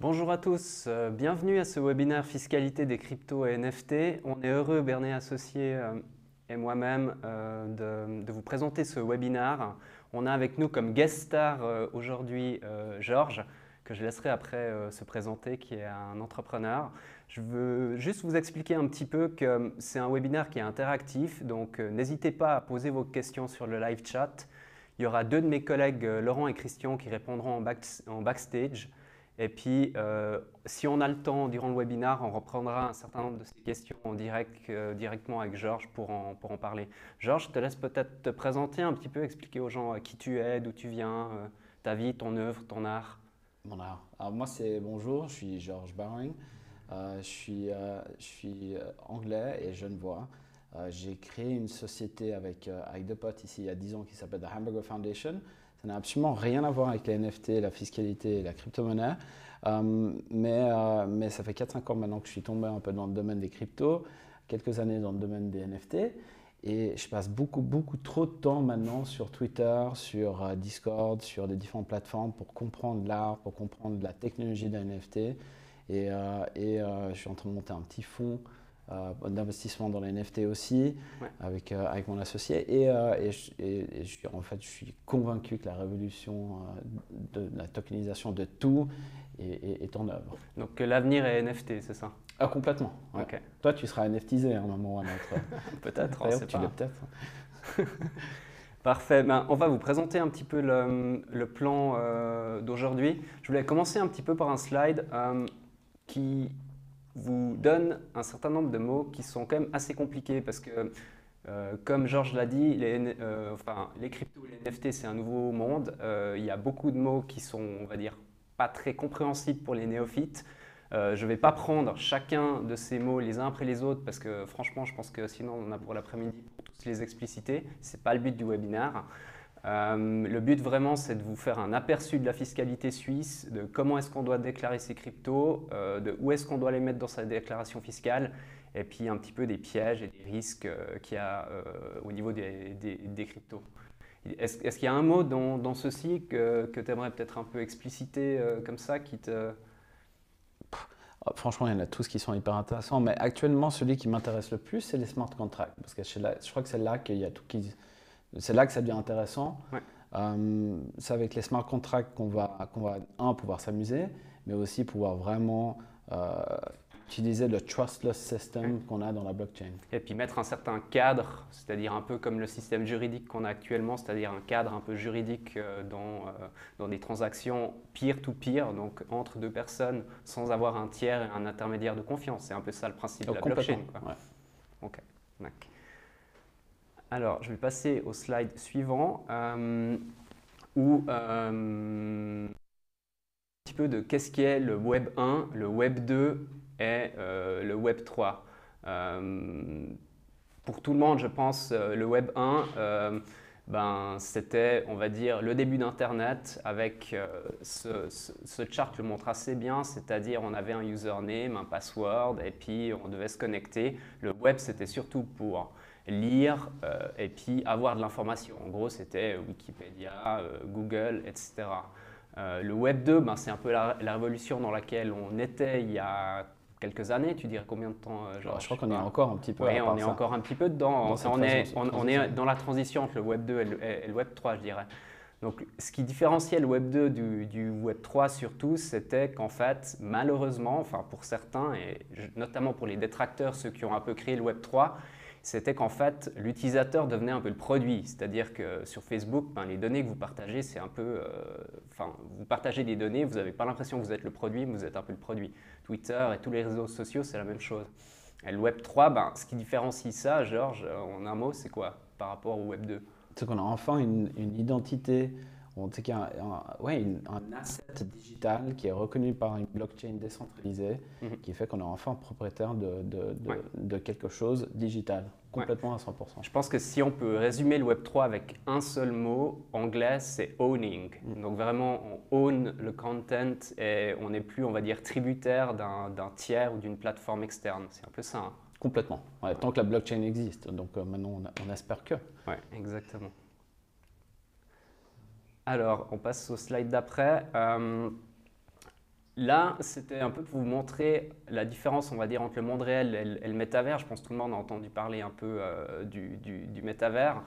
Bonjour à tous, bienvenue à ce webinaire Fiscalité des cryptos et NFT. On est heureux, Bernet Associé et moi-même, de vous présenter ce webinaire. On a avec nous comme guest star aujourd'hui Georges, que je laisserai après se présenter, qui est un entrepreneur. Je veux juste vous expliquer un petit peu que c'est un webinaire qui est interactif, donc n'hésitez pas à poser vos questions sur le live chat. Il y aura deux de mes collègues, Laurent et Christian, qui répondront en backstage. Et puis, si on a le temps durant le webinaire, on reprendra un certain nombre de ces questions en direct, directement avec Georges pour en parler. Georges, je te laisse peut-être te présenter un petit peu, expliquer aux gens qui tu es, d'où tu viens, ta vie, ton œuvre, ton art. Mon art. Alors moi c'est bonjour, je suis George Baring. Je suis anglais et genevois. J'ai créé une société avec deux potes ici il y a 10 ans qui s'appelle The Hamburger Foundation. Ça n'a absolument rien à voir avec les NFT, la fiscalité et la crypto-monnaie. Mais ça fait 4-5 ans maintenant que je suis tombé un peu dans le domaine des cryptos, quelques années dans le domaine des NFT. Et je passe beaucoup trop de temps maintenant sur Twitter, sur Discord, sur des différentes plateformes pour comprendre l'art, pour comprendre la technologie d'un NFT. Je suis en train de monter un petit fonds d'investissement dans les NFT aussi, Ouais. avec mon associé. Je suis convaincu que la révolution de la tokenisation de tout est en œuvre. Donc l'avenir est NFT, c'est ça? Ah, complètement. Ouais. Ok. Toi, tu seras NFTisé à un moment ou à un autre. Peut-être, on D'ailleurs, sait tu pas. l'es peut-être. Parfait. Ben, on va vous présenter un petit peu le plan d'aujourd'hui. Je voulais commencer un petit peu par un slide qui vous donne un certain nombre de mots qui sont quand même assez compliqués parce que, comme Georges l'a dit, les cryptos et les NFT, c'est un nouveau monde. Il y a beaucoup de mots qui sont, on va dire, pas très compréhensibles pour les néophytes. Je ne vais pas prendre chacun de ces mots les uns après les autres parce que franchement, je pense que sinon on a pour l'après-midi pour tous les expliciter. Ce n'est pas le but du webinaire. Le but vraiment, c'est de vous faire un aperçu de la fiscalité suisse, de comment est-ce qu'on doit déclarer ses cryptos, de où est-ce qu'on doit les mettre dans sa déclaration fiscale, et puis un petit peu des pièges et des risques qu'il y a au niveau des cryptos. Est-ce qu'il y a un mot dans ceci que tu aimerais peut-être un peu expliciter comme ça qui te... Franchement, il y en a tous qui sont hyper intéressants, mais actuellement, celui qui m'intéresse le plus, c'est les smart contracts, parce que je crois que c'est là qu'il y a tout c'est là que ça devient intéressant. Ouais. C'est avec les smart contracts qu'on va pouvoir s'amuser, mais aussi pouvoir vraiment utiliser le trustless system qu'on a dans la blockchain. Et puis mettre un certain cadre, c'est-à-dire un peu comme le système juridique qu'on a actuellement, c'est-à-dire un cadre un peu juridique dans des transactions peer-to-peer, donc entre deux personnes, sans avoir un tiers et un intermédiaire de confiance. C'est un peu ça le principe de la blockchain, quoi. Ouais. Ok. Alors, je vais passer au slide suivant, où un petit peu de qu'est-ce qu'est le Web 1, le Web 2 et le Web 3. Pour tout le monde, je pense, le Web 1, c'était, on va dire, le début d'Internet avec ce chart le montre assez bien, c'est-à-dire on avait un username, un password et puis on devait se connecter. Le web, c'était surtout pour lire et puis avoir de l'information. En gros, c'était Wikipédia, Google, etc. Le Web 2, c'est un peu la révolution dans laquelle on était il y a quelques années. Tu dirais combien de temps, Georges? Je crois qu'on est encore un petit peu. Oui, on est encore un petit peu dedans. On est dans la transition entre le Web 2 et le Web 3, je dirais. Donc, ce qui différenciait le Web 2 du Web 3 surtout, c'était qu'en fait, malheureusement, enfin pour certains, et notamment pour les détracteurs, ceux qui ont un peu créé le Web 3, c'était qu'en fait, l'utilisateur devenait un peu le produit. C'est-à-dire que sur Facebook, les données que vous partagez, c'est un peu... vous partagez des données, vous n'avez pas l'impression que vous êtes le produit, mais vous êtes un peu le produit. Twitter et tous les réseaux sociaux, c'est la même chose. Et le Web 3, ce qui différencie ça, Georges, en un mot, c'est quoi par rapport au Web 2? C'est qu'on a enfin une identité, en tout cas un asset digital qui est reconnu par une blockchain décentralisée, qui fait qu'on est enfin propriétaire de quelque chose digital, complètement à 100%. Je pense que si on peut résumer le Web 3 avec un seul mot anglais, c'est owning. Donc vraiment, on own le content et on n'est plus, on va dire, tributaire d'un tiers ou d'une plateforme externe. C'est un peu ça. Hein. Complètement. Ouais, tant que la blockchain existe. Donc maintenant, on espère que. Oui, exactement. Alors, on passe au slide d'après. là, c'était un peu pour vous montrer la différence, on va dire, entre le monde réel et le métavers. Je pense que tout le monde a entendu parler un peu du métavers.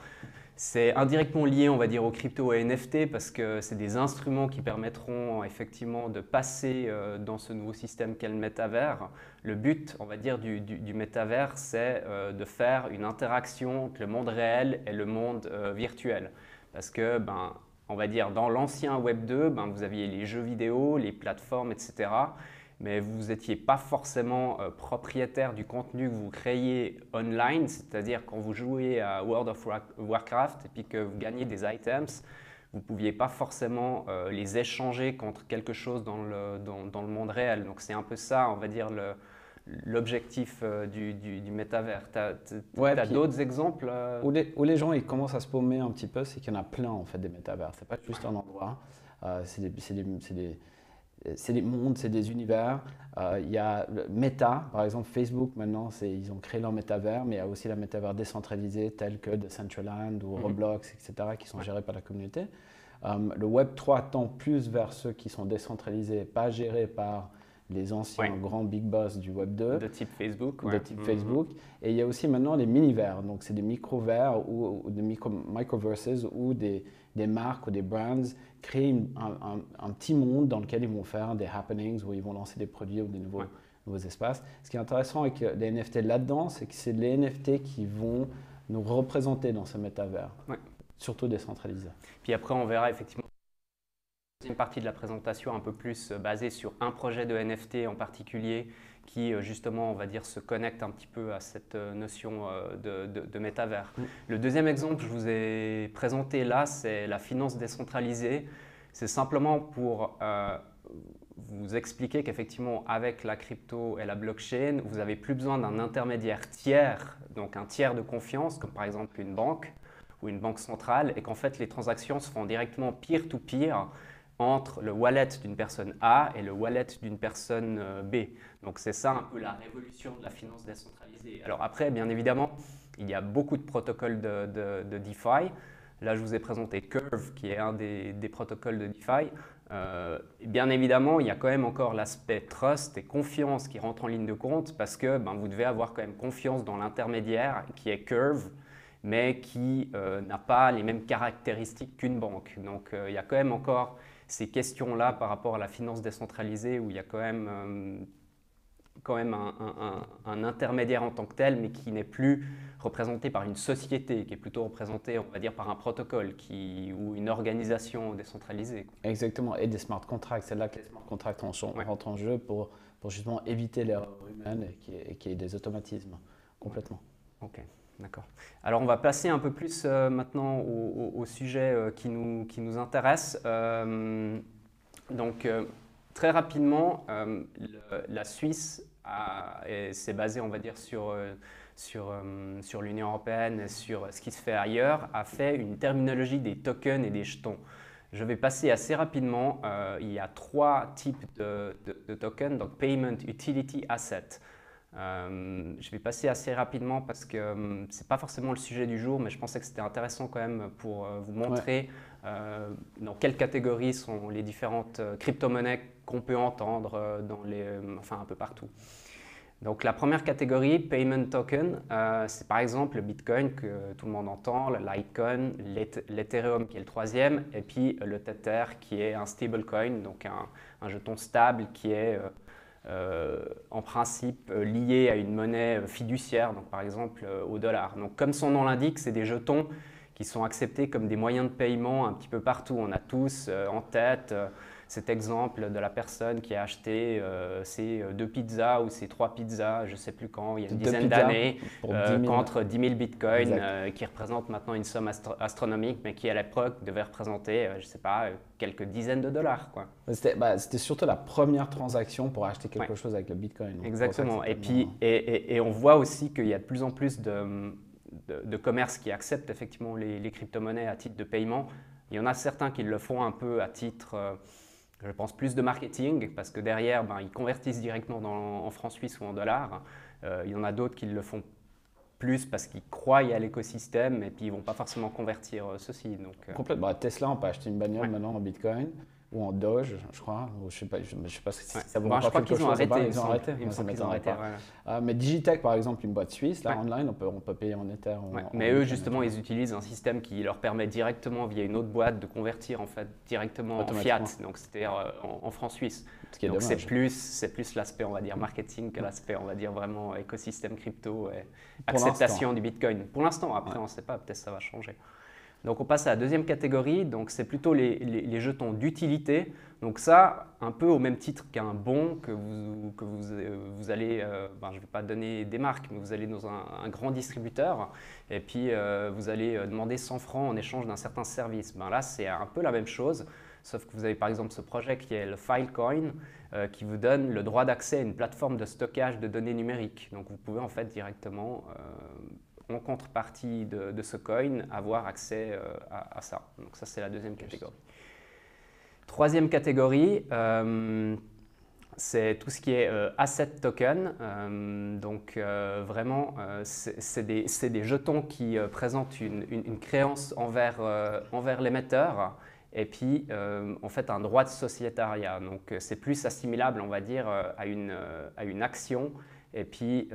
C'est indirectement lié, on va dire, aux crypto et NFT parce que c'est des instruments qui permettront effectivement de passer dans ce nouveau système qu'est le métavers. Le but, on va dire, du métavers, c'est de faire une interaction entre le monde réel et le monde virtuel. Parce que, on va dire, dans l'ancien Web 2, vous aviez les jeux vidéo, les plateformes, etc. Mais vous n'étiez pas forcément propriétaire du contenu que vous créiez online, c'est-à-dire quand vous jouez à World of Warcraft et puis que vous gagnez des items, vous ne pouviez pas forcément les échanger contre quelque chose dans le monde réel. Donc c'est un peu ça, on va dire, l'objectif du métavers. Tu as d'autres exemples où les gens ils commencent à se paumer un petit peu, c'est qu'il y en a plein en fait des métavers. C'est pas juste un endroit, c'est des mondes, c'est des univers. Il y a Meta, par exemple Facebook maintenant, ils ont créé leur métavers, mais il y a aussi la métavers décentralisée telle que Decentraland ou Roblox, etc., qui sont gérés par la communauté. Le Web 3 tend plus vers ceux qui sont décentralisés, pas gérés par les anciens grands big boss du Web 2. De type Facebook. De type Facebook. Et il y a aussi maintenant les mini-vers, donc c'est des micro-vers ou des microverses où des marques ou des brands créent un petit monde dans lequel ils vont faire des happenings, où ils vont lancer des produits ou des nouveaux espaces. Ce qui est intéressant avec les NFT là-dedans, c'est que c'est les NFT qui vont nous représenter dans ce métavers, surtout décentralisé. Puis après, on verra effectivement une partie de la présentation un peu plus basée sur un projet de NFT en particulier qui justement, on va dire, se connecte un petit peu à cette notion de métavers. Le deuxième exemple que je vous ai présenté là, c'est la finance décentralisée. C'est simplement pour vous expliquer qu'effectivement, avec la crypto et la blockchain, vous n'avez plus besoin d'un intermédiaire tiers, donc un tiers de confiance, comme par exemple une banque ou une banque centrale, et qu'en fait, les transactions se font directement peer-to-peer entre le wallet d'une personne A et le wallet d'une personne B. Donc c'est ça un peu la révolution de la finance décentralisée. Alors après, bien évidemment, il y a beaucoup de protocoles de DeFi. Là, je vous ai présenté Curve, qui est un des protocoles de DeFi. Bien évidemment, il y a quand même encore l'aspect trust et confiance qui rentre en ligne de compte parce que vous devez avoir quand même confiance dans l'intermédiaire qui est Curve, mais qui n'a pas les mêmes caractéristiques qu'une banque. Donc il y a quand même encore ces questions-là par rapport à la finance décentralisée où il y a quand même un intermédiaire en tant que tel, mais qui n'est plus représenté par une société, qui est plutôt représenté, on va dire, par un protocole ou une organisation décentralisée. Exactement, et des smart contracts. C'est là que les smart contracts rentrent en jeu pour justement éviter l'erreur humaine et qu'il y ait des automatismes complètement. Ok. D'accord. Alors, on va passer un peu plus maintenant au sujet qui nous intéresse. Donc, très rapidement, la Suisse s'est basée, on va dire, sur l'Union européenne et sur ce qui se fait ailleurs, a fait une terminologie des tokens et des jetons. Je vais passer assez rapidement. Il y a 3 types de tokens, donc Payment Utility Asset. Je vais passer assez rapidement parce que ce n'est pas forcément le sujet du jour, mais je pensais que c'était intéressant quand même pour vous montrer dans quelle catégorie sont les différentes crypto-monnaies qu'on peut entendre un peu partout. Donc la première catégorie, Payment Token, c'est par exemple le Bitcoin que tout le monde entend, le Litecoin, l'Ethereum qui est le troisième, et puis le Tether qui est un stablecoin, donc un jeton stable qui est en principe lié à une monnaie fiduciaire, donc par exemple au dollar. Donc comme son nom l'indique, c'est des jetons qui sont acceptés comme des moyens de paiement un petit peu partout. On a tous en tête cet exemple de la personne qui a acheté ses 2 pizzas ou ses 3 pizzas, je ne sais plus quand, il y a une dizaine d'années, contre 10 000 bitcoins, qui représentent maintenant une somme astronomique, mais qui à l'époque devait représenter, je ne sais pas, quelques dizaines de dollars, quoi. C'était surtout la première transaction pour acheter quelque chose avec le bitcoin. Donc exactement. Et puis, et on voit aussi qu'il y a de plus en plus de commerces qui acceptent effectivement les crypto-monnaies à titre de paiement. Il y en a certains qui le font un peu à titre, je pense, plus de marketing, parce que derrière, ils convertissent directement en francs suisses ou en dollars. Il y en a d'autres qui le font plus parce qu'ils croient à l'écosystème et puis ils ne vont pas forcément convertir ceci. Donc, complètement. Tesla, on peut acheter une bagnole maintenant en bitcoin. ou en Doge, je crois. Ou je ne sais pas si ça vaut je encore crois quelque qu'ils ont chose. arrêté. Ils ont arrêté. Ils ont arrêté. Voilà. Mais Digitech, par exemple, une boîte suisse, là, online, on peut payer en Ether. Mais eux, justement, ils utilisent un système qui leur permet directement, via une autre boîte, de convertir en fait directement en fiat, donc c'est-à-dire en francs suisses. Donc c'est plus l'aspect, on va dire, marketing que l'aspect, on va dire, vraiment écosystème crypto et acceptation du Bitcoin. Pour l'instant, après, on ne sait pas, peut-être ça va changer. Donc on passe à la deuxième catégorie, donc c'est plutôt les jetons d'utilité. Donc ça, un peu au même titre qu'un bon que vous allez, je ne vais pas donner des marques, mais vous allez dans un grand distributeur et puis vous allez demander 100 francs en échange d'un certain service. Là, c'est un peu la même chose, sauf que vous avez par exemple ce projet qui est le Filecoin qui vous donne le droit d'accès à une plateforme de stockage de données numériques. Donc vous pouvez en fait directement en contrepartie de ce coin, avoir accès à ça. Donc ça, c'est la deuxième catégorie. Troisième catégorie, c'est tout ce qui est asset token. Donc vraiment, c'est des jetons qui présentent une créance envers l'émetteur et puis en fait un droit de sociétariat. Donc c'est plus assimilable, on va dire, à une action et puis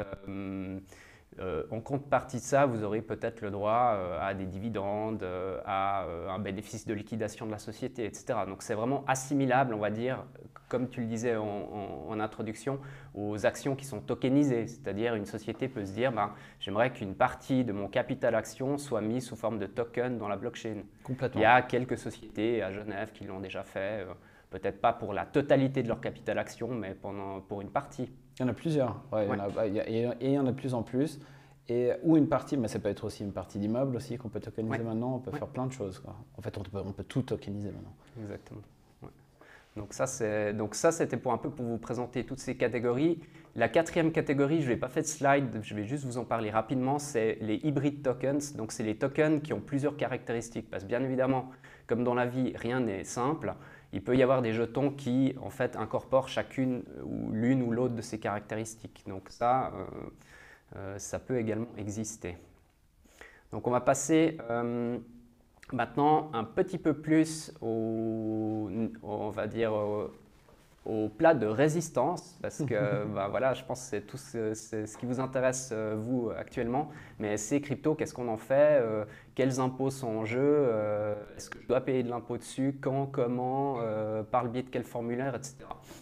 en contrepartie de ça, vous aurez peut-être le droit à des dividendes, à un bénéfice de liquidation de la société, etc. Donc c'est vraiment assimilable, on va dire, comme tu le disais en introduction, aux actions qui sont tokenisées. C'est-à-dire une société peut se dire, j'aimerais qu'une partie de mon capital action soit mise sous forme de token dans la blockchain. Complètement. Il y a quelques sociétés à Genève qui l'ont déjà fait, peut-être pas pour la totalité de leur capital action, mais pour une partie. Il y en a plusieurs, il y en a de plus en plus. Ou une partie, mais ça peut être aussi une partie d'immeuble aussi qu'on peut tokeniser maintenant, on peut faire plein de choses. En fait, on peut tout tokeniser maintenant. Exactement. Donc ça, c'était pour vous présenter toutes ces catégories. La quatrième catégorie, je n'ai pas fait de slide, je vais juste vous en parler rapidement, c'est les hybrid tokens. Donc c'est les tokens qui ont plusieurs caractéristiques, parce que bien évidemment, comme dans la vie, rien n'est simple. Il peut y avoir des jetons qui, en fait, incorporent chacune ou l'une ou l'autre de ces caractéristiques. Donc ça peut également exister. Donc on va passer maintenant un petit peu plus on va dire, au plat de résistance, parce que voilà, je pense que c'est tout ce qui vous intéresse, vous, actuellement. Mais ces cryptos, qu'est-ce qu'on en fait? Quels impôts sont en jeu? Est-ce que je dois payer de l'impôt dessus? Quand? Comment? Par le biais de quel formulaire, etc.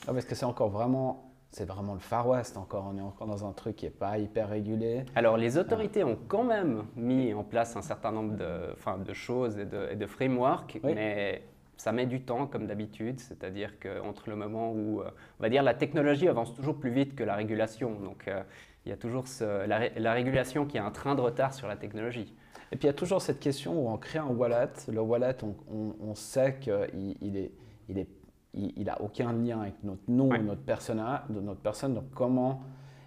Parce que c'est encore vraiment... C'est vraiment le Far West encore, on est encore dans un truc qui n'est pas hyper régulé. Alors les autorités ont quand même mis en place un certain nombre de choses et de frameworks, mais ça met du temps comme d'habitude, c'est-à-dire qu'entre le moment où, on va dire, la technologie avance toujours plus vite que la régulation, donc il y a toujours la régulation qui a un train de retard sur la technologie. Et puis il y a toujours cette question où on crée un wallet, le wallet on sait qu'il n'a aucun lien avec notre nom ou notre personne, donc comment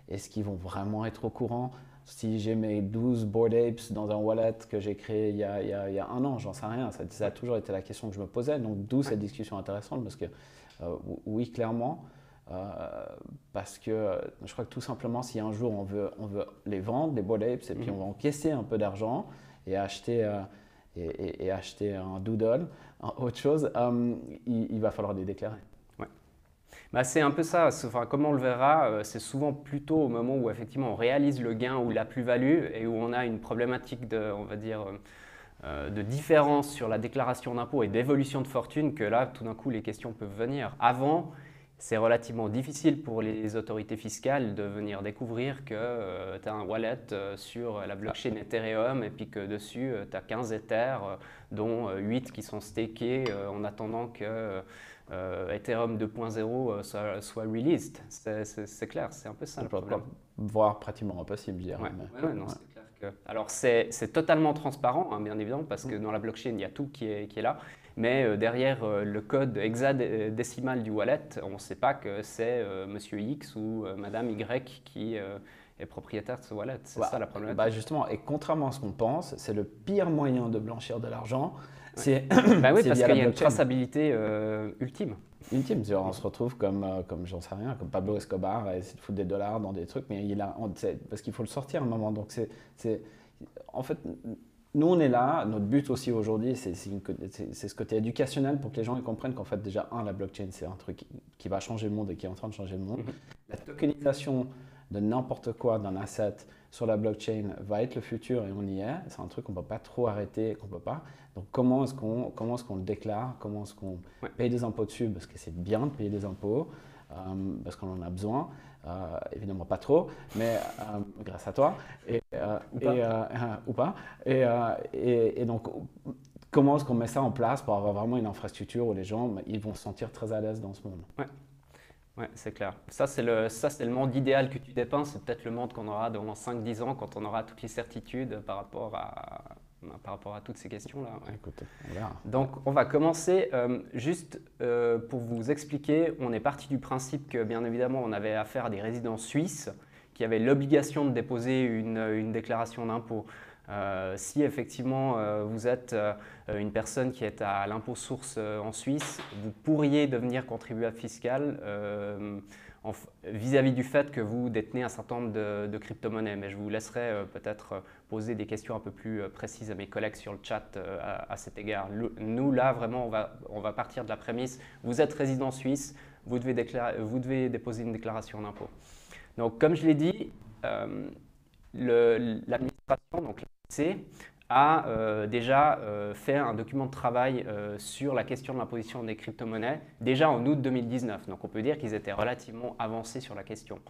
est-ce qu'ils vont vraiment être au courant? Si j'ai mes 12 Bored Apes dans un wallet que j'ai créé il y a un an, j'en sais rien, ça a toujours été la question que je me posais, donc d'où cette discussion intéressante, parce que oui, clairement, parce que je crois que tout simplement, si un jour on veut les vendre, les Bored Apes, et puis on va encaisser un peu d'argent et acheter un doodle, autre chose, il va falloir les déclarer. C'est un peu ça. Comme on le verra, c'est souvent plutôt au moment où effectivement on réalise le gain ou la plus-value et où on a une problématique on va dire, de différence sur la déclaration d'impôt et d'évolution de fortune que là, tout d'un coup, les questions peuvent venir. Avant, c'est relativement difficile pour les autorités fiscales de venir découvrir que tu as un wallet sur la blockchain Ethereum et puis que dessus, tu as 15 Ethers, dont 8 qui sont stakés en attendant que Ethereum 2.0 soit released. C'est clair, c'est un peu ça le problème. Voire pratiquement impossible, je dirais. Non, c'est clair que... Alors c'est totalement transparent, hein, bien évidemment, parce que dans la blockchain, il y a tout qui est là. Mais derrière le code hexadécimal du wallet, on ne sait pas que c'est Monsieur X ou Madame Y qui est propriétaire de ce wallet. C'est ça la problématique. Justement, et contrairement à ce qu'on pense, c'est le pire moyen de blanchir de l'argent. Oui, parce qu'il y a une traçabilité ultime. Ultime, on se retrouve comme j'en sais rien, comme Pablo Escobar à essayer de foutre des $, dans des trucs, mais parce qu'il faut le sortir à un moment. Donc en fait, nous, on est là. Notre but aussi aujourd'hui, c'est ce côté éducationnel pour que les gens ils comprennent qu'en fait, déjà, la blockchain, c'est un truc qui va changer le monde et qui est en train de changer le monde. La tokenisation de n'importe quoi d'un asset sur la blockchain va être le futur et on y est. C'est un truc qu'on ne peut pas trop arrêter, qu'on peut pas. Donc, comment est-ce qu'on le déclare? Comment est-ce qu'on paye des impôts dessus? Parce que c'est bien de payer des impôts, parce qu'on en a besoin. Évidemment pas trop, mais grâce à toi, ou pas. Et donc, comment est-ce qu'on met ça en place pour avoir vraiment une infrastructure où les gens ils vont se sentir très à l'aise dans ce monde? Ouais, c'est clair. Ça, c'est le monde idéal que tu dépeins. C'est peut-être le monde qu'on aura dans 5-10 ans quand on aura toutes les certitudes par rapport à toutes ces questions-là. Ouais. Écoute, on verra. Donc, on va commencer juste pour vous expliquer. On est parti du principe que, bien évidemment, on avait affaire à des résidents suisses qui avaient l'obligation de déposer une déclaration d'impôt. Si effectivement vous êtes une personne qui est à l'impôt source en Suisse, vous pourriez devenir contribuable fiscal vis-à-vis du fait que vous détenez un certain nombre de crypto-monnaies. Mais je vous laisserai peut-être poser des questions un peu plus précises à mes collègues sur le chat à cet égard. Nous, là, vraiment, on va partir de la prémisse, vous êtes résident suisse, vous devez déposer une déclaration d'impôt. Donc, comme je l'ai dit, l'administration, donc l'AMC, a déjà fait un document de travail sur la question de l'imposition des crypto-monnaies, déjà en août 2019. Donc on peut dire qu'ils étaient relativement avancés sur la question,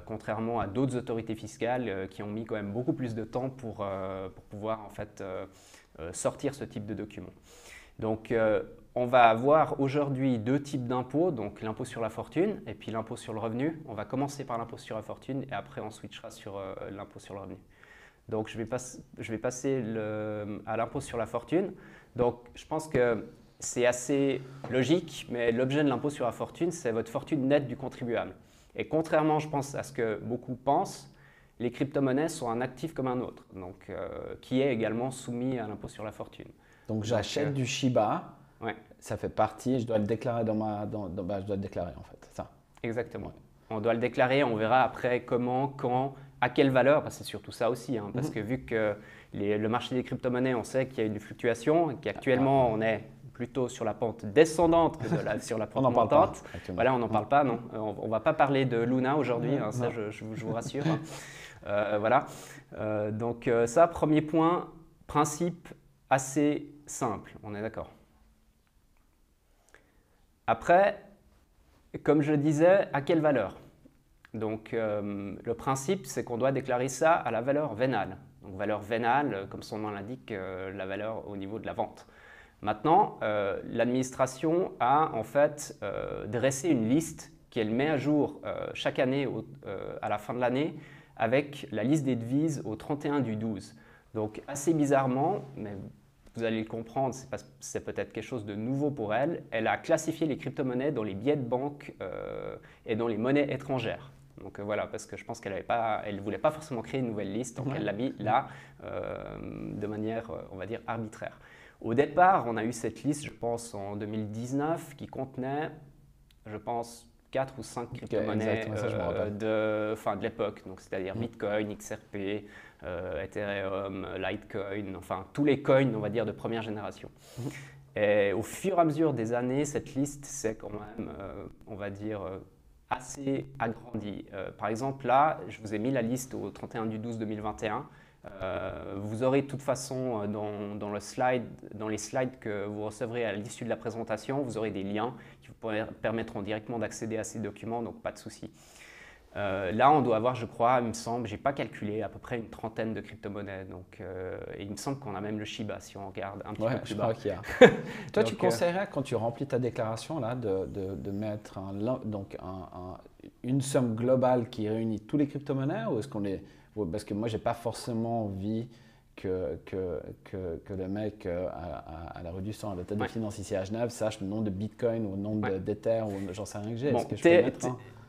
contrairement à d'autres autorités fiscales qui ont mis quand même beaucoup plus de temps pour pouvoir en fait sortir ce type de document. Donc on va avoir aujourd'hui deux types d'impôts, donc l'impôt sur la fortune et puis l'impôt sur le revenu. On va commencer par l'impôt sur la fortune et après on switchera sur l'impôt sur le revenu. Donc, je vais passer à l'impôt sur la fortune. Donc, je pense que c'est assez logique, mais l'objet de l'impôt sur la fortune, c'est votre fortune nette du contribuable. Et contrairement, je pense, à ce que beaucoup pensent, les crypto-monnaies sont un actif comme un autre, donc, qui est également soumis à l'impôt sur la fortune. Donc, j'achète du Shiba, ça fait partie, je dois le déclarer je dois le déclarer en fait, c'est ça? Exactement. On doit le déclarer, on verra après comment, quand, à quelle valeur, parce que c'est surtout ça aussi, parce que vu que le marché des crypto-monnaies, on sait qu'il y a eu des fluctuations, et qu'actuellement on est plutôt sur la pente descendante que sur la pente montante. Voilà, on n'en parle pas, non. On ne va pas parler de Luna aujourd'hui, ça je vous rassure. Voilà. Donc ça, premier point, principe assez simple, on est d'accord. Après, comme je le disais, à quelle valeur? Donc, le principe, c'est qu'on doit déclarer ça à la valeur vénale. Donc, valeur vénale, comme son nom l'indique, la valeur au niveau de la vente. Maintenant, l'administration a en fait dressé une liste qu'elle met à jour chaque année à la fin de l'année avec la liste des devises au 31/12. Donc, assez bizarrement, mais vous allez le comprendre, c'est peut-être quelque chose de nouveau pour elle, elle a classifié les crypto-monnaies dans les billets de banque et dans les monnaies étrangères. Donc voilà, parce que je pense qu'elle ne voulait pas forcément créer une nouvelle liste, donc elle l'a mis là de manière, on va dire, arbitraire. Au départ, on a eu cette liste, je pense, en 2019, qui contenait, je pense, 4 ou 5 crypto-monnaies de l'époque, donc c'est-à-dire Bitcoin, XRP, Ethereum, Litecoin, enfin tous les coins, on va dire, de première génération. Et au fur et à mesure des années, cette liste s'est quand même, on va dire, assez agrandie. Par exemple, là, je vous ai mis la liste au 31/12/2021. Vous aurez de toute façon dans les slides que vous recevrez à l'issue de la présentation, vous aurez des liens qui vous permettront directement d'accéder à ces documents, donc pas de souci. Là, on doit avoir, je crois, il me semble, je n'ai pas calculé, à peu près une trentaine de crypto-monnaies. Donc, et il me semble qu'on a même le Shiba si on regarde un petit peu plus bas. Qu'il y a. Toi, donc, tu conseillerais, quand tu remplis ta déclaration, là, de mettre une somme globale qui réunit tous les crypto-monnaies ou est-ce qu'on les... Parce que moi, je n'ai pas forcément envie que le mec à la rue du sang, à l'hôtel de finance ici à Genève, sache le nom de Bitcoin ou le nom d'Ether ou j'en sais rien que j'ai. Bon,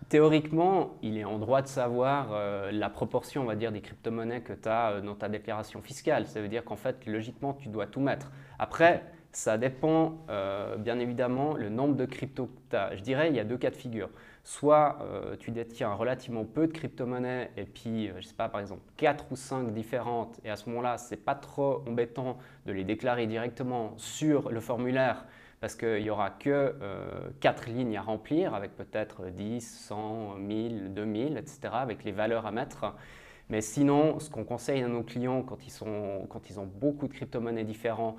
théoriquement, il est en droit de savoir la proportion, on va dire, des crypto-monnaies que tu as dans ta déclaration fiscale. Ça veut dire qu'en fait, logiquement, tu dois tout mettre. Après, Ça dépend bien évidemment le nombre de cryptos que tu as. Je dirais il y a deux cas de figure. Soit tu détiens relativement peu de crypto-monnaies et puis, je ne sais pas, par exemple, 4 ou 5 différentes et à ce moment-là, ce n'est pas trop embêtant de les déclarer directement sur le formulaire parce qu'il n'y aura que 4 lignes à remplir avec peut-être 10, 100, 1000, 2000, etc. avec les valeurs à mettre. Mais sinon, ce qu'on conseille à nos clients quand ils ont beaucoup de crypto-monnaies différents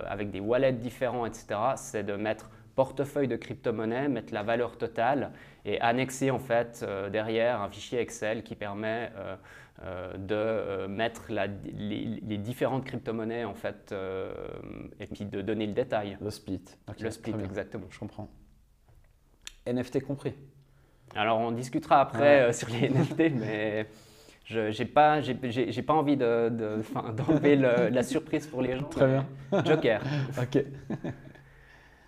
avec des wallets différents, etc., c'est de mettre portefeuille de crypto-monnaies, mettre la valeur totale et annexer en fait derrière un fichier Excel qui permet de mettre les différentes crypto-monnaies en fait et puis de donner le détail. Le split. Le split, exactement. Je comprends. NFT compris. Alors on discutera après sur les NFT, mais je n'ai pas envie d'enlever la surprise pour les gens. Très bien. Joker. Ok.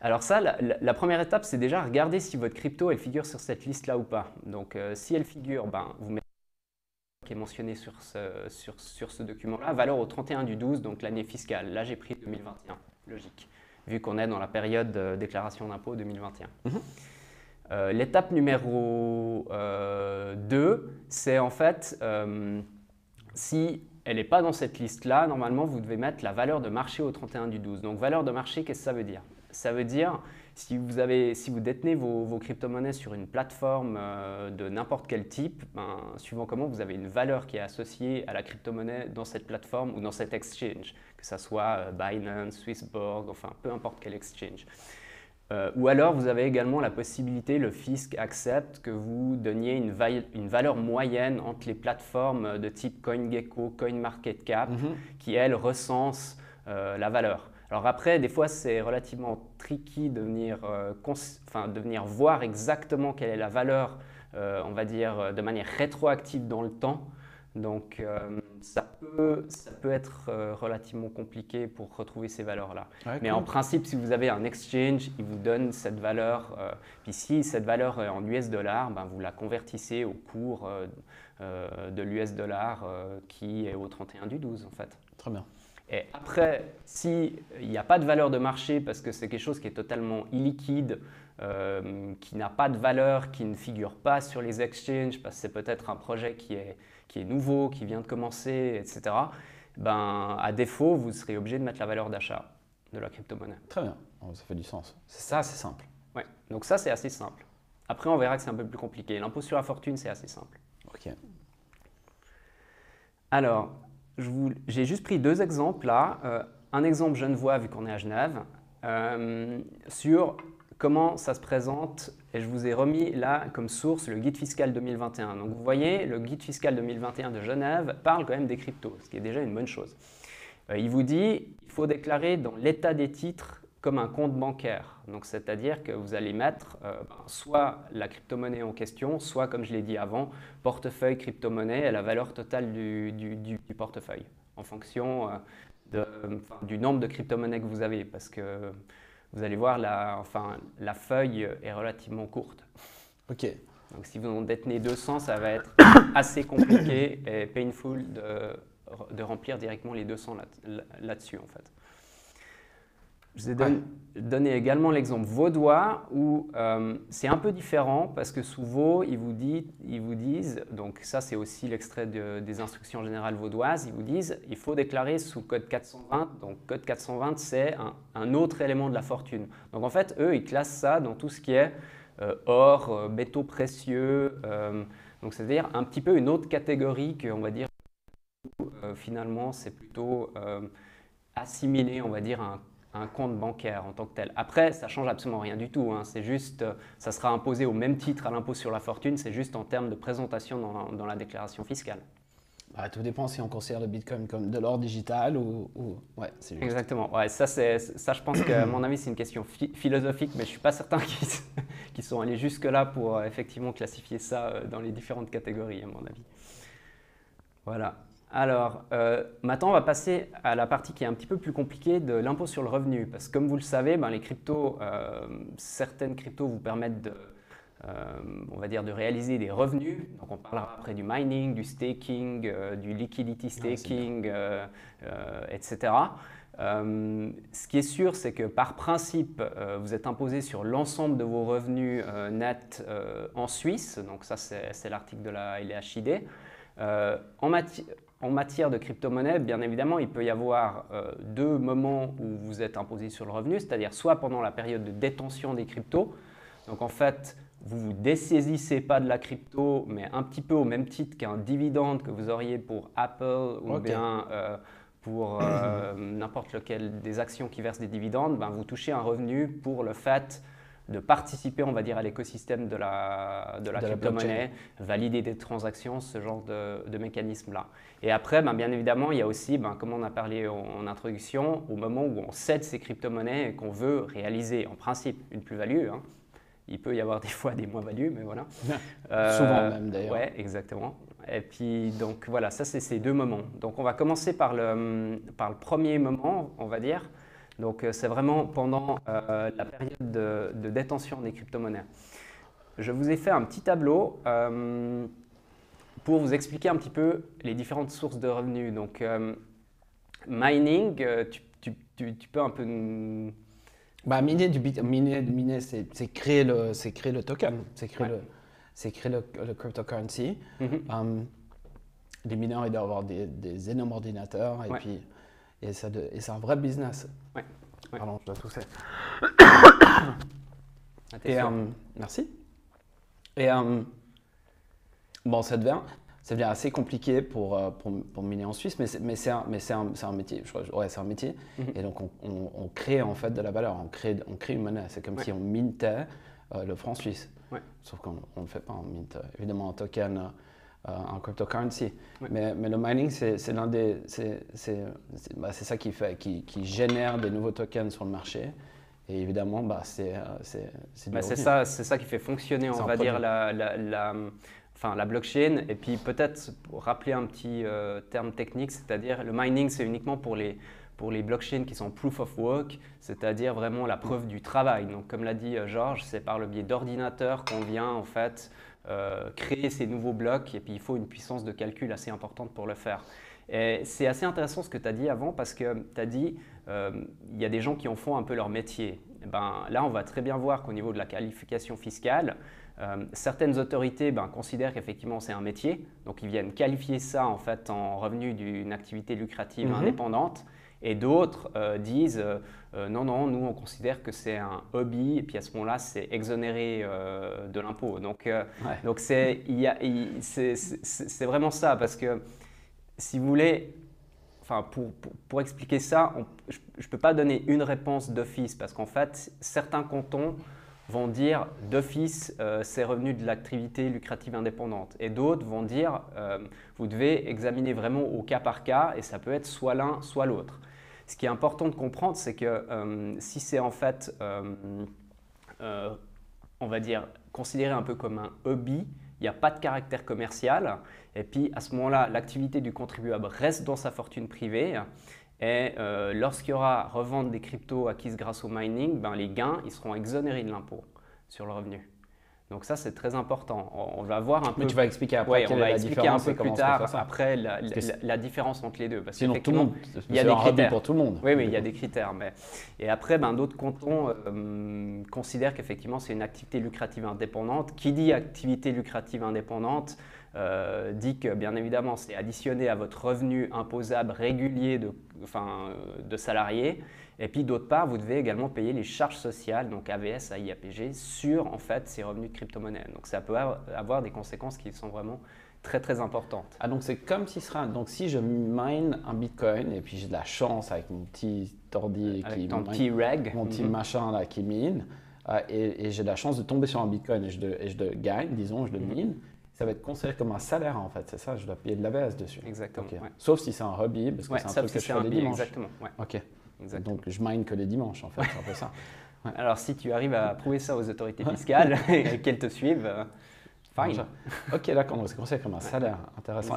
Alors ça, la première étape, c'est déjà regarder si votre crypto elle figure sur cette liste-là ou pas. Donc si elle figure, vous mettez qui est mentionné sur ce document-là, valeur au 31/12, donc l'année fiscale. Là, j'ai pris 2021, logique, vu qu'on est dans la période de déclaration d'impôt 2021. L'étape numéro 2, c'est en fait, si elle n'est pas dans cette liste-là, normalement, vous devez mettre la valeur de marché au 31/12. Donc, valeur de marché, qu'est-ce que ça veut dire? Ça veut dire, si vous détenez vos crypto-monnaies sur une plateforme de n'importe quel type, suivant comment vous avez une valeur qui est associée à la crypto-monnaie dans cette plateforme ou dans cet exchange, que ce soit Binance, Swissborg, enfin peu importe quel exchange. Ou alors, vous avez également la possibilité, le fisc accepte que vous donniez une valeur moyenne entre les plateformes de type CoinGecko, CoinMarketCap, qui, elles, recensent la valeur. Alors après, des fois, c'est relativement tricky de venir voir exactement quelle est la valeur, on va dire, de manière rétroactive dans le temps. Donc, ça peut être relativement compliqué pour retrouver ces valeurs-là. Ouais, mais cool. En principe, si vous avez un exchange, il vous donne cette valeur. Puis si cette valeur est en US $, vous la convertissez au cours de l'US dollar qui est au 31/12 en fait. Très bien. Et après, s'il n'y a pas de valeur de marché parce que c'est quelque chose qui est totalement illiquide, qui n'a pas de valeur, qui ne figure pas sur les exchanges parce que c'est peut-être un projet qui est nouveau, qui vient de commencer, etc., à défaut, vous serez obligé de mettre la valeur d'achat de la crypto-monnaie. Très bien, ça fait du sens. C'est assez simple. Oui, donc ça c'est assez simple. Après, on verra que c'est un peu plus compliqué. L'impôt sur la fortune, c'est assez simple. Ok. Alors, j'ai juste pris deux exemples là. Un exemple genevois, vu qu'on est à Genève, sur comment ça se présente. Et je vous ai remis là comme source le guide fiscal 2021. Donc vous voyez, le guide fiscal 2021 de Genève parle quand même des cryptos, ce qui est déjà une bonne chose. Il vous dit qu'il faut déclarer dans l'état des titres comme un compte bancaire. Donc c'est-à-dire que vous allez mettre soit la crypto-monnaie en question, soit, comme je l'ai dit avant, portefeuille crypto-monnaie et la valeur totale du portefeuille en fonction du nombre de crypto-monnaies que vous avez. Parce que vous allez voir, la feuille est relativement courte. Ok. Donc si vous en détenez 200, ça va être assez compliqué et painful de remplir directement les 200 là-dessus en fait. Je vous ai donné également l'exemple vaudois où c'est un peu différent parce que sous Vaud, ils vous disent, donc ça c'est aussi l'extrait des instructions générales vaudoises, ils vous disent il faut déclarer sous code 420. Donc code 420 c'est un autre élément de la fortune. Donc en fait eux ils classent ça dans tout ce qui est or, métaux précieux, donc c'est-à-dire un petit peu une autre catégorie qu'on va dire finalement c'est plutôt assimilé on va dire à un compte bancaire en tant que tel. Après, ça ne change absolument rien du tout. C'est juste, ça sera imposé au même titre à l'impôt sur la fortune, c'est juste en termes de présentation dans la déclaration fiscale. Tout dépend si on considère le Bitcoin comme de l'or digital ou... Ouais, c'est juste. Exactement. Ouais, ça, je pense qu'à mon avis, c'est une question philosophique, mais je ne suis pas certain qu'ils sont allés jusque-là pour effectivement classifier ça dans les différentes catégories, à mon avis. Voilà. Alors, maintenant, on va passer à la partie qui est un petit peu plus compliquée de l'impôt sur le revenu. Parce que comme vous le savez, les cryptos, certaines cryptos vous permettent on va dire, de réaliser des revenus. Donc, on parlera après du mining, du staking, du liquidity staking, etc. Ce qui est sûr, c'est que par principe, vous êtes imposé sur l'ensemble de vos revenus nets en Suisse. Donc ça, c'est l'article de la LHID. En matière de crypto-monnaie, bien évidemment, il peut y avoir deux moments où vous êtes imposé sur le revenu, c'est-à-dire soit pendant la période de détention des cryptos. Donc en fait, vous ne vous dessaisissez pas de la crypto, mais un petit peu au même titre qu'un dividende que vous auriez pour Apple ou bien pour n'importe lequel des actions qui versent des dividendes, ben vous touchez un revenu pour le fait de participer, on va dire, à l'écosystème de la crypto-monnaie, valider des transactions, ce genre de mécanisme-là. Et après, ben, bien évidemment, il y a aussi, ben, comme on a parlé en introduction, au moment où on cède ces crypto-monnaies et qu'on veut réaliser, en principe, une plus-value. Hein. Il peut y avoir des fois des moins-values, mais voilà. Souvent même, d'ailleurs. Oui, exactement. Et puis, donc voilà, ça, c'est ces deux moments. Donc, on va commencer par le premier moment, on va dire. Donc, c'est vraiment pendant la période de détention des crypto-monnaies. Je vous ai fait un petit tableau pour vous expliquer un petit peu les différentes sources de revenus. Donc, mining, tu peux un peu… Miner, c'est créer le token, c'est créer le cryptocurrency. Les mineurs, ils doivent avoir des énormes ordinateurs et c'est un vrai business. Pardon, je dois tousser. Merci. Et bon, ça devient assez compliqué pour miner en Suisse, mais c'est un métier. C'est un métier. Et donc, on crée en fait de la valeur. On crée une monnaie. C'est comme si on mintait le franc suisse. Sauf qu'on ne le fait pas. On minte évidemment un token, un cryptocurrency. Mais le mining, c'est ça qui génère des nouveaux tokens sur le marché. Et évidemment, c'est ça qui fait fonctionner, on va dire, la blockchain. Et puis peut-être pour rappeler un petit terme technique, c'est-à-dire le mining, c'est uniquement pour les blockchains qui sont proof of work, c'est-à-dire vraiment la preuve du travail. Donc comme l'a dit Georges, c'est par le biais d'ordinateurs qu'on vient en fait créer ces nouveaux blocs, et puis il faut une puissance de calcul assez importante pour le faire. Et c'est assez intéressant ce que tu as dit avant, parce que tu as dit il y a des gens qui en font un peu leur métier. Et ben, là, on va très bien voir qu'au niveau de la qualification fiscale, certaines autorités considèrent qu'effectivement c'est un métier, donc ils viennent qualifier ça en fait en revenu d'une activité lucrative indépendante, et d'autres disent non, nous on considère que c'est un hobby, et puis à ce moment-là c'est exonéré de l'impôt. Donc c'est vraiment ça, parce que si vous voulez, enfin pour expliquer ça, je ne peux pas donner une réponse d'office, parce qu'en fait certains cantons vont dire d'office c'est revenu de l'activité lucrative indépendante, et d'autres vont dire vous devez examiner vraiment au cas par cas, et ça peut être soit l'un soit l'autre. Ce qui est important de comprendre, c'est que si c'est en fait on va dire considéré un peu comme un hobby, il n'y a pas de caractère commercial, et puis à ce moment-là l'activité du contribuable reste dans sa fortune privée. Et lorsqu'il y aura revente des cryptos acquises grâce au mining, les gains ils seront exonérés de l'impôt sur le revenu. Donc ça, c'est très important. On va voir un peu… Mais tu vas expliquer après on va expliquer un peu plus tard, après, la différence entre les deux. Parce sinon, tout le monde, il y a des critères pour tout le monde. Oui, il y a des critères. Et après, d'autres cantons considèrent qu'effectivement, c'est une activité lucrative indépendante. Qui dit activité lucrative indépendante dit que, bien évidemment, c'est additionné à votre revenu imposable régulier de salarié. Et puis d'autre part, vous devez également payer les charges sociales, donc AVS, AIAPG, sur en fait ces revenus de crypto-monnaie. Donc ça peut avoir des conséquences qui sont vraiment très très importantes. Ah, donc c'est comme donc si je mine un bitcoin et puis j'ai de la chance avec mon petit ordi petit reg, mon petit machin là qui mine, et j'ai de la chance de tomber sur un bitcoin et je le gagne, disons, je le mine. Ça va être considéré comme un salaire en fait, c'est ça, je dois payer de l'AVS dessus. Exactement. Okay. Sauf si c'est un hobby, parce que c'est un truc que je fais les dimanches. Exactement. Ok. Exactement. Donc je mine que les dimanches en fait, c'est un peu ça. Alors si tu arrives à prouver ça aux autorités fiscales et qu'elles te suivent, fine. Ok, d'accord, donc c'est considéré comme un salaire, intéressant.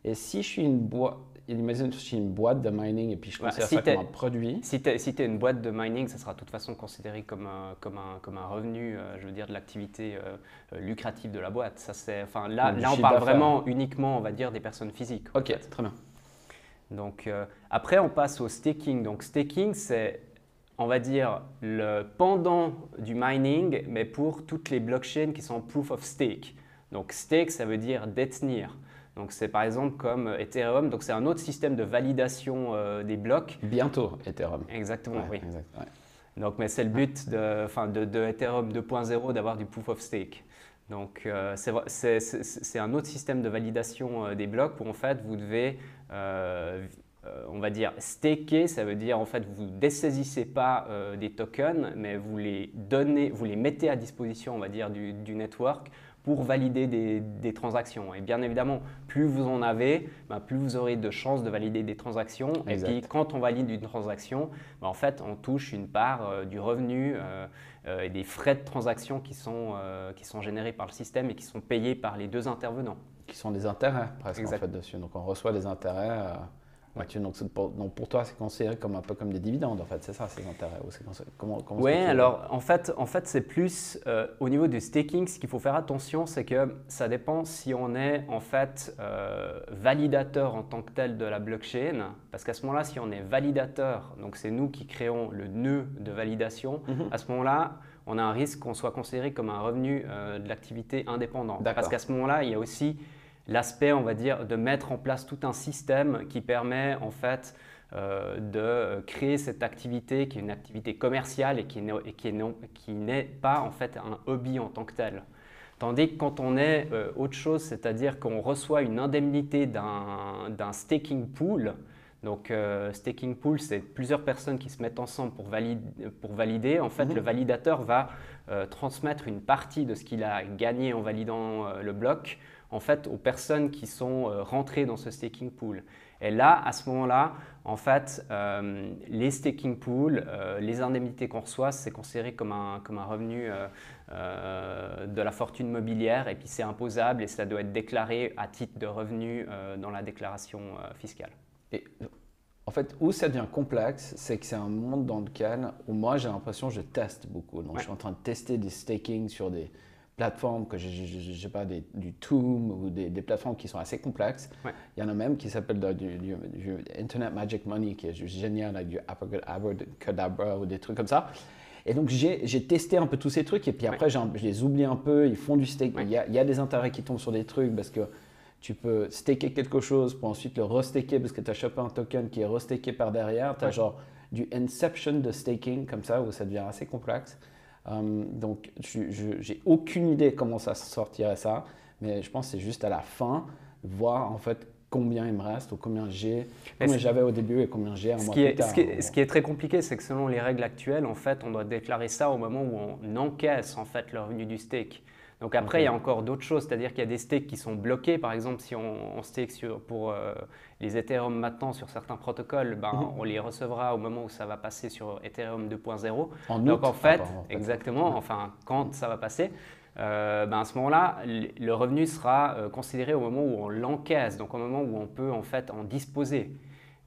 Et si je suis une boîte, imagine que je suis une boîte de mining et puis je considère ça comme un produit. Si tu es une boîte de mining, ça sera de toute façon considéré comme un revenu, je veux dire, de l'activité lucrative de la boîte. Ça, là on parle vraiment uniquement, on va dire, des personnes physiques. Ok, très bien. Donc, après, on passe au staking. Donc, staking, c'est, on va dire, le pendant du mining, mais pour toutes les blockchains qui sont proof of stake. Donc, stake, ça veut dire détenir. Donc, c'est par exemple comme Ethereum. Donc, c'est un autre système de validation des blocs. Bientôt, Ethereum. Exactement, oui. Exact, ouais. Donc, mais c'est le but de Ethereum 2.0 d'avoir du proof of stake. Donc, c'est un autre système de validation des blocs où en fait vous devez, on va dire, staker. Ça veut dire en fait vous ne dessaisissez pas des tokens, mais vous les donnez, vous les mettez à disposition, on va dire, du network pour valider des transactions. Et bien évidemment, plus vous en avez, plus vous aurez de chances de valider des transactions. Exact. Et puis, quand on valide une transaction, en fait, on touche une part du revenu et des frais de transaction qui sont générés par le système et qui sont payés par les deux intervenants. Qui sont des intérêts presque Exact. en fait dessus. Donc on reçoit des intérêts. Donc pour toi, c'est considéré comme un peu comme des dividendes en fait, c'est ça ces intérêts comment Oui, alors en fait c'est plus au niveau du staking, ce qu'il faut faire attention, c'est que ça dépend si on est en fait validateur en tant que tel de la blockchain, parce qu'à ce moment-là, si on est validateur, donc c'est nous qui créons le nœud de validation, à ce moment-là, on a un risque qu'on soit considéré comme un revenu de l'activité indépendante. Parce qu'à ce moment-là, il y a aussi l'aspect, on va dire, de mettre en place tout un système qui permet en fait de créer cette activité qui est une activité commerciale et qui n'est pas en fait un hobby en tant que tel. Tandis que quand on est autre chose, c'est-à-dire qu'on reçoit une indemnité d'un staking pool. Donc, staking pool, c'est plusieurs personnes qui se mettent ensemble pour valider. En fait, le validateur va transmettre une partie de ce qu'il a gagné en validant le bloc en fait, aux personnes qui sont rentrées dans ce staking pool. Et là, à ce moment-là, en fait, les staking pools, les indemnités qu'on reçoit, c'est considéré comme un revenu de la fortune mobilière et puis c'est imposable et ça doit être déclaré à titre de revenu dans la déclaration fiscale. Et en fait, où ça devient complexe, c'est que c'est un monde dans lequel, où moi j'ai l'impression que je teste beaucoup. Donc je suis en train de tester des staking sur des plateformes que je sais pas, du Toom ou des plateformes qui sont assez complexes. Il y en a même qui s'appellent du Internet Magic Money qui est juste génial avec du Abracadabra ou des trucs comme ça. Et donc j'ai testé un peu tous ces trucs et puis après je les oublie un peu, ils font du stake. Il y a des intérêts qui tombent sur des trucs parce que tu peux staker quelque chose pour ensuite le restaker parce que tu as chopé un token qui est restaké par derrière. Tu as genre du inception de staking comme ça où ça devient assez complexe. Donc, j'ai aucune idée comment ça sortirait ça, mais je pense que c'est juste à la fin, voir en fait combien il me reste ou combien j'avais au début et combien j'ai un mois plus tard. Ce qui est très compliqué, c'est que selon les règles actuelles, en fait, on doit déclarer ça au moment où on encaisse en fait le revenu du stake. Donc après, il y a encore d'autres choses, c'est-à-dire qu'il y a des stakes qui sont bloqués. Par exemple, si on stake pour les Ethereum maintenant sur certains protocoles, on les recevra au moment où ça va passer sur Ethereum 2.0. Donc en fait, exactement, enfin quand ça va passer, à ce moment-là, le revenu sera considéré au moment où on l'encaisse, donc au moment où on peut en fait en disposer.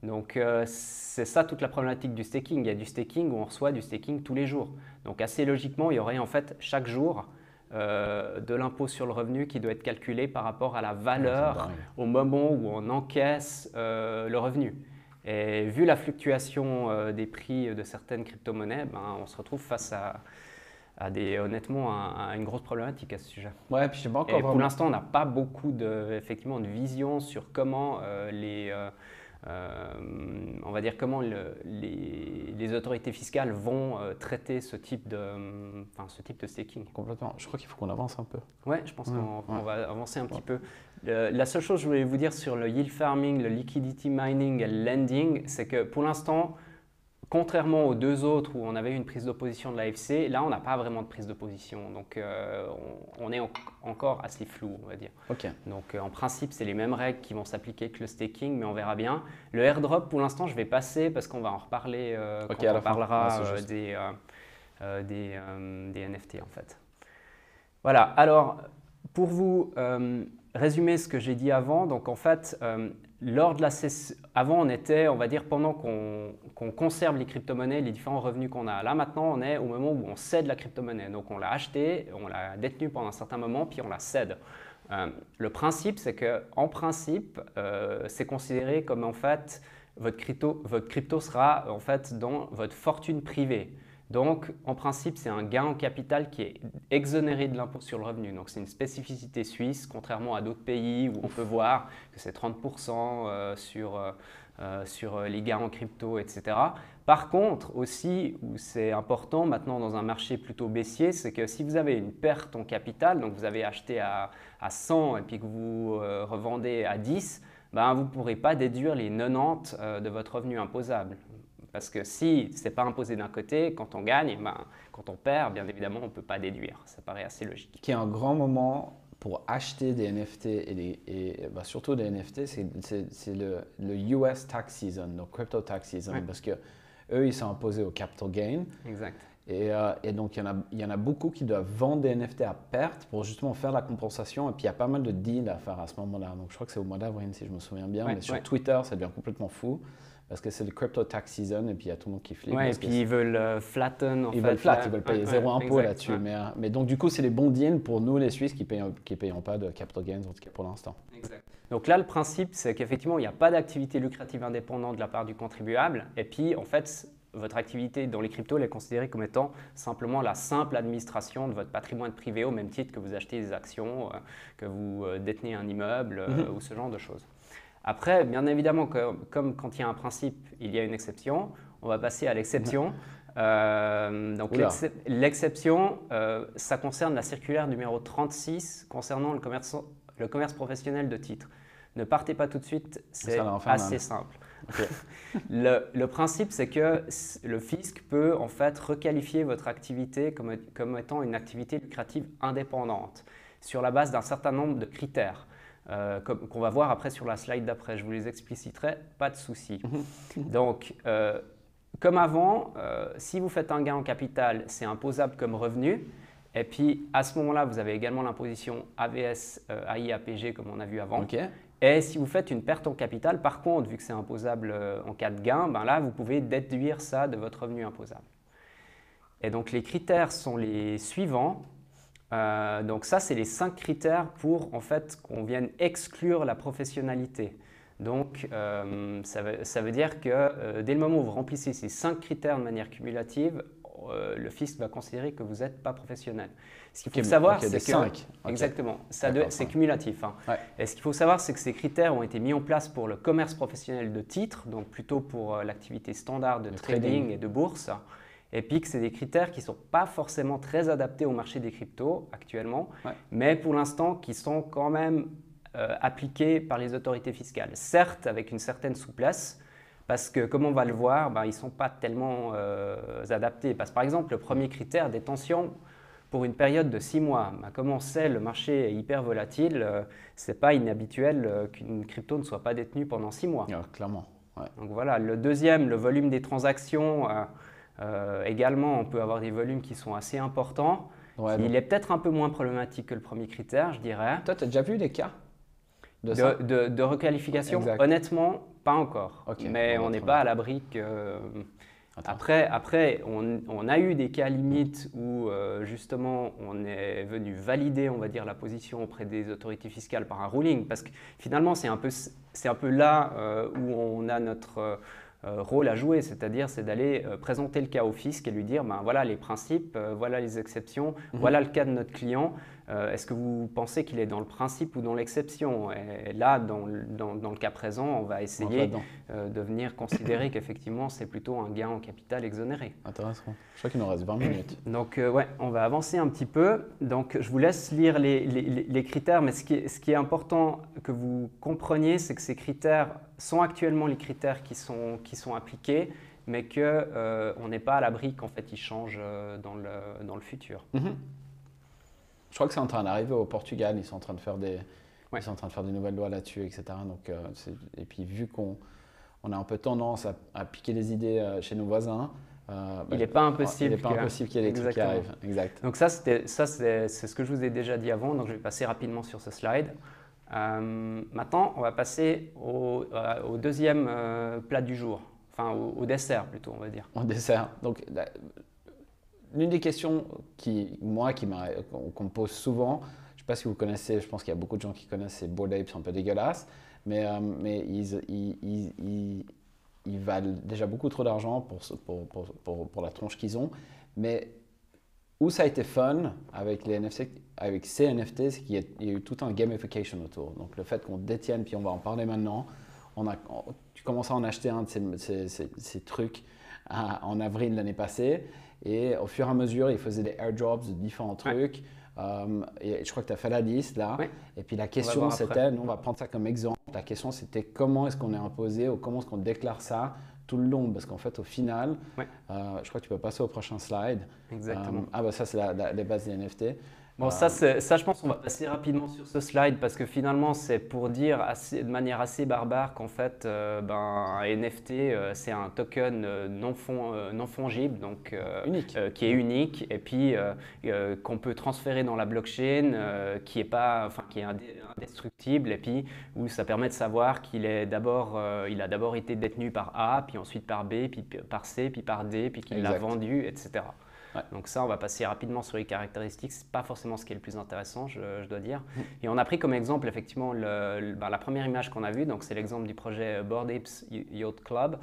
Donc c'est ça toute la problématique du staking. Il y a du staking où on reçoit du staking tous les jours. Donc assez logiquement, il y aurait en fait chaque jour de l'impôt sur le revenu qui doit être calculé par rapport à la valeur au moment où on encaisse le revenu. Et vu la fluctuation des prix de certaines crypto-monnaies, on se retrouve face à honnêtement à une grosse problématique à ce sujet. Ouais, puis je sais pas encore. Et pour l'instant, on n'a pas beaucoup effectivement de vision sur comment on va dire comment les autorités fiscales vont traiter ce type de staking. Complètement. Je crois qu'il faut qu'on avance un peu. Ouais, je pense qu'on va avancer un petit peu. La seule chose que je voulais vous dire sur le yield farming, le liquidity mining et le lending, c'est que pour l'instant, contrairement aux deux autres où on avait une prise d'opposition de l'AFC, là on n'a pas vraiment de prise d'opposition, donc on est encore assez flou, on va dire. Donc en principe c'est les mêmes règles qui vont s'appliquer que le staking, mais on verra bien. Le airdrop pour l'instant je vais passer parce qu'on va en reparler quand on parlera des NFT en fait. Voilà, alors pour vous résumer ce que j'ai dit avant, donc en fait lors de la session, avant on était, on va dire, pendant qu'on conserve les crypto-monnaies, les différents revenus qu'on a. Là maintenant on est au moment où on cède la crypto-monnaie. Donc on l'a achetée, on l'a détenue pendant un certain moment, puis on la cède. Le principe, c'est qu'en principe, c'est considéré comme en fait, votre crypto sera en fait dans votre fortune privée. Donc, en principe, c'est un gain en capital qui est exonéré de l'impôt sur le revenu. Donc, c'est une spécificité suisse, contrairement à d'autres pays où on peut voir que c'est 30% sur les gains en crypto, etc. Par contre, aussi, où c'est important maintenant dans un marché plutôt baissier, c'est que si vous avez une perte en capital, donc vous avez acheté à 100 et puis que vous revendez à 10, ben, vous ne pourrez pas déduire les 90 de votre revenu imposable. Parce que si ce n'est pas imposé d'un côté, quand on gagne, ben, quand on perd, bien évidemment, on ne peut pas déduire. Ça paraît assez logique. Qui est un grand moment pour acheter des NFT et surtout des NFT, c'est le US tax season, donc crypto tax season, parce que eux, ils sont imposés au capital gain. Exact. Et donc, il y en a beaucoup qui doivent vendre des NFT à perte pour justement faire la compensation. Et puis, il y a pas mal de deals à faire à ce moment-là. Donc, je crois que c'est au mois d'avril, si je me souviens bien. Mais sur Twitter, ça devient complètement fou. Parce que c'est le crypto tax season et puis il y a tout le monde qui flippe. Ouais, et puis ils veulent flatten. Ils veulent payer zéro impôt là-dessus. Mais donc du coup, c'est les bons deals pour nous les Suisses qui ne payons pas de capital gains, en tout cas pour l'instant. Exact. Donc là, le principe, c'est qu'effectivement, il n'y a pas d'activité lucrative indépendante de la part du contribuable. Et puis, en fait, votre activité dans les cryptos, elle est considérée comme étant simplement la simple administration de votre patrimoine privé au même titre que vous achetez des actions, que vous détenez un immeuble ou ce genre de choses. Après, bien évidemment, comme quand il y a un principe, il y a une exception. On va passer à l'exception. Donc l'exception, ça concerne la circulaire numéro 36 concernant le commerce professionnel de titres. Ne partez pas tout de suite, c'est assez simple. Okay. Le principe, c'est que le fisc peut en fait requalifier votre activité comme étant une activité lucrative indépendante sur la base d'un certain nombre de critères. Qu'on va voir après sur la slide d'après, je vous les expliciterai, pas de souci. Donc, comme avant, si vous faites un gain en capital, c'est imposable comme revenu. Et puis, à ce moment-là, vous avez également l'imposition AVS, AIAPG, comme on a vu avant. Okay. Et si vous faites une perte en capital, par contre, vu que c'est imposable en cas de gain, ben là, vous pouvez déduire ça de votre revenu imposable. Et donc, les critères sont les suivants. Donc ça, c'est les 5 critères pour en fait qu'on vienne exclure la professionnalité. Donc ça veut dire que dès le moment où vous remplissez ces 5 critères de manière cumulative, le fisc va considérer que vous n'êtes pas professionnel. Ce qu'il faut savoir, c'est que 5. Exactement, c'est cumulatif. Hein. Ouais. Et ce qu'il faut savoir, c'est que ces critères ont été mis en place pour le commerce professionnel de titres, donc plutôt pour l'activité standard de trading et de bourse. Et puis que c'est des critères qui ne sont pas forcément très adaptés au marché des cryptos actuellement, mais pour l'instant qui sont quand même appliqués par les autorités fiscales. Certes, avec une certaine souplesse, parce que comme on va le voir, ils ne sont pas tellement adaptés. Parce que par exemple, le premier critère, détention pour une période de 6 mois. Comme on sait, le marché est hyper volatile, ce n'est pas inhabituel qu'une crypto ne soit pas détenue pendant 6 mois. Clairement. Ouais. Donc voilà, le deuxième, le volume des transactions. Également, on peut avoir des volumes qui sont assez importants. Il est peut-être un peu moins problématique que le premier critère, je dirais. Toi, tu as déjà vu des cas de requalification? Honnêtement, pas encore. Mais on n'est pas à l'abri que… Après, on a eu des cas limites où justement on est venu valider, on va dire, la position auprès des autorités fiscales par un ruling. Parce que finalement, c'est un peu là où on a notre… rôle à jouer, c'est-à-dire c'est d'aller présenter le cas au fisc et lui dire voilà les principes, voilà les exceptions, voilà le cas de notre client. Est-ce que vous pensez qu'il est dans le principe ou dans l'exception? Et là, dans le cas présent, on va essayer de venir considérer qu'effectivement c'est plutôt un gain en capital exonéré. Intéressant. Je crois qu'il nous reste 20 minutes. Donc on va avancer un petit peu. Donc je vous laisse lire les critères, mais ce qui est important que vous compreniez, c'est que ces critères sont actuellement les critères qui sont appliqués, mais qu'on n'est pas à l'abri qu'en fait ils changent dans le futur. Je crois que c'est en train d'arriver au Portugal, ils sont en train de faire des nouvelles lois là-dessus, etc. Donc, et puis vu qu'on a un peu tendance à piquer les idées chez nos voisins, il n'est pas impossible qu'il y ait des trucs qui arrivent. Exact. Donc ça, c'est ce que je vous ai déjà dit avant, donc je vais passer rapidement sur ce slide. Maintenant, on va passer au deuxième plat du jour, enfin au dessert plutôt, on va dire. Au dessert. Donc, l'une des questions qu'on me pose souvent, je sais pas si vous connaissez, je pense qu'il y a beaucoup de gens qui connaissent ces Bored Apes un peu dégueulasses, mais ils valent déjà beaucoup trop d'argent pour la tronche qu'ils ont. Mais où ça a été fun avec les NFT, avec ces NFT, c'est qu'il y a eu tout un gamification autour. Donc le fait qu'on détienne, puis on va en parler maintenant, tu commences à en acheter un de ces trucs en avril l'année passée, et au fur et à mesure, ils faisaient des airdrops de différents trucs. Et je crois que tu as fait la liste là. Ouais. Et puis la question c'était, nous on va prendre ça comme exemple, la question c'était comment est-ce qu'on est imposé ou comment est-ce qu'on déclare ça tout le long, parce qu'en fait au final, je crois que tu peux passer au prochain slide. Exactement. Ça c'est les bases des NFT. Bon, ça, je pense qu'on va passer rapidement sur ce slide parce que finalement, c'est pour dire de manière assez barbare qu'en fait, un NFT, c'est un token non fongible, donc qui est unique et puis qu'on peut transférer dans la blockchain, qui est indestructible et puis où ça permet de savoir il a d'abord été détenu par A, puis ensuite par B, puis par C, puis par D, puis qu'il l'a vendu, etc. Donc ça, on va passer rapidement sur les caractéristiques. Ce n'est pas forcément ce qui est le plus intéressant, je dois dire. Et on a pris comme exemple, effectivement, la première image qu'on a vue. Donc c'est l'exemple du projet Bored Apes Yacht Club.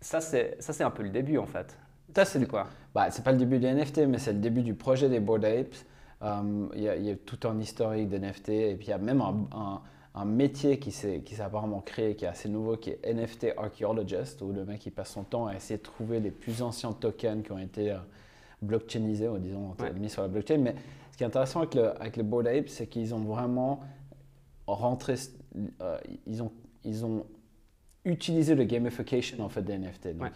Ça, c'est un peu le début, en fait. Ça, c'est quoi? C'est pas le début des NFT, mais c'est le début du projet des Bored Apes. Il y a tout un historique d'NFT. Et puis, il y a même un métier qui s'est apparemment créé, qui est assez nouveau, qui est NFT Archaeologist, où le mec il passe son temps à essayer de trouver les plus anciens tokens qui ont été blockchainisés, ou disons mis sur la blockchain. Mais ce qui est intéressant avec les Bored Apes, c'est qu'ils ont vraiment rentré, ils ont utilisé le gamification en fait des NFT. Donc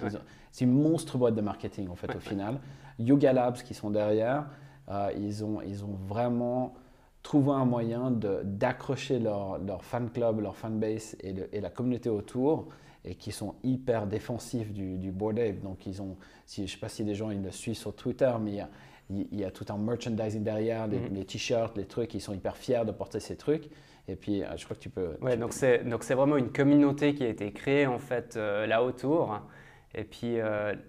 c'est une monstre boîte de marketing en fait au final. Yuga Labs qui sont derrière, ils ont vraiment trouver un moyen d'accrocher leur fan club, leur fanbase et la communauté autour, et qui sont hyper défensifs du Bored Ape. Donc je ne sais pas si les gens ils le suivent sur Twitter, mais il y a tout un merchandising derrière, les t-shirts, les trucs, ils sont hyper fiers de porter ces trucs. Et puis je crois que tu peux… Donc c'est vraiment une communauté qui a été créée en fait là autour. Et puis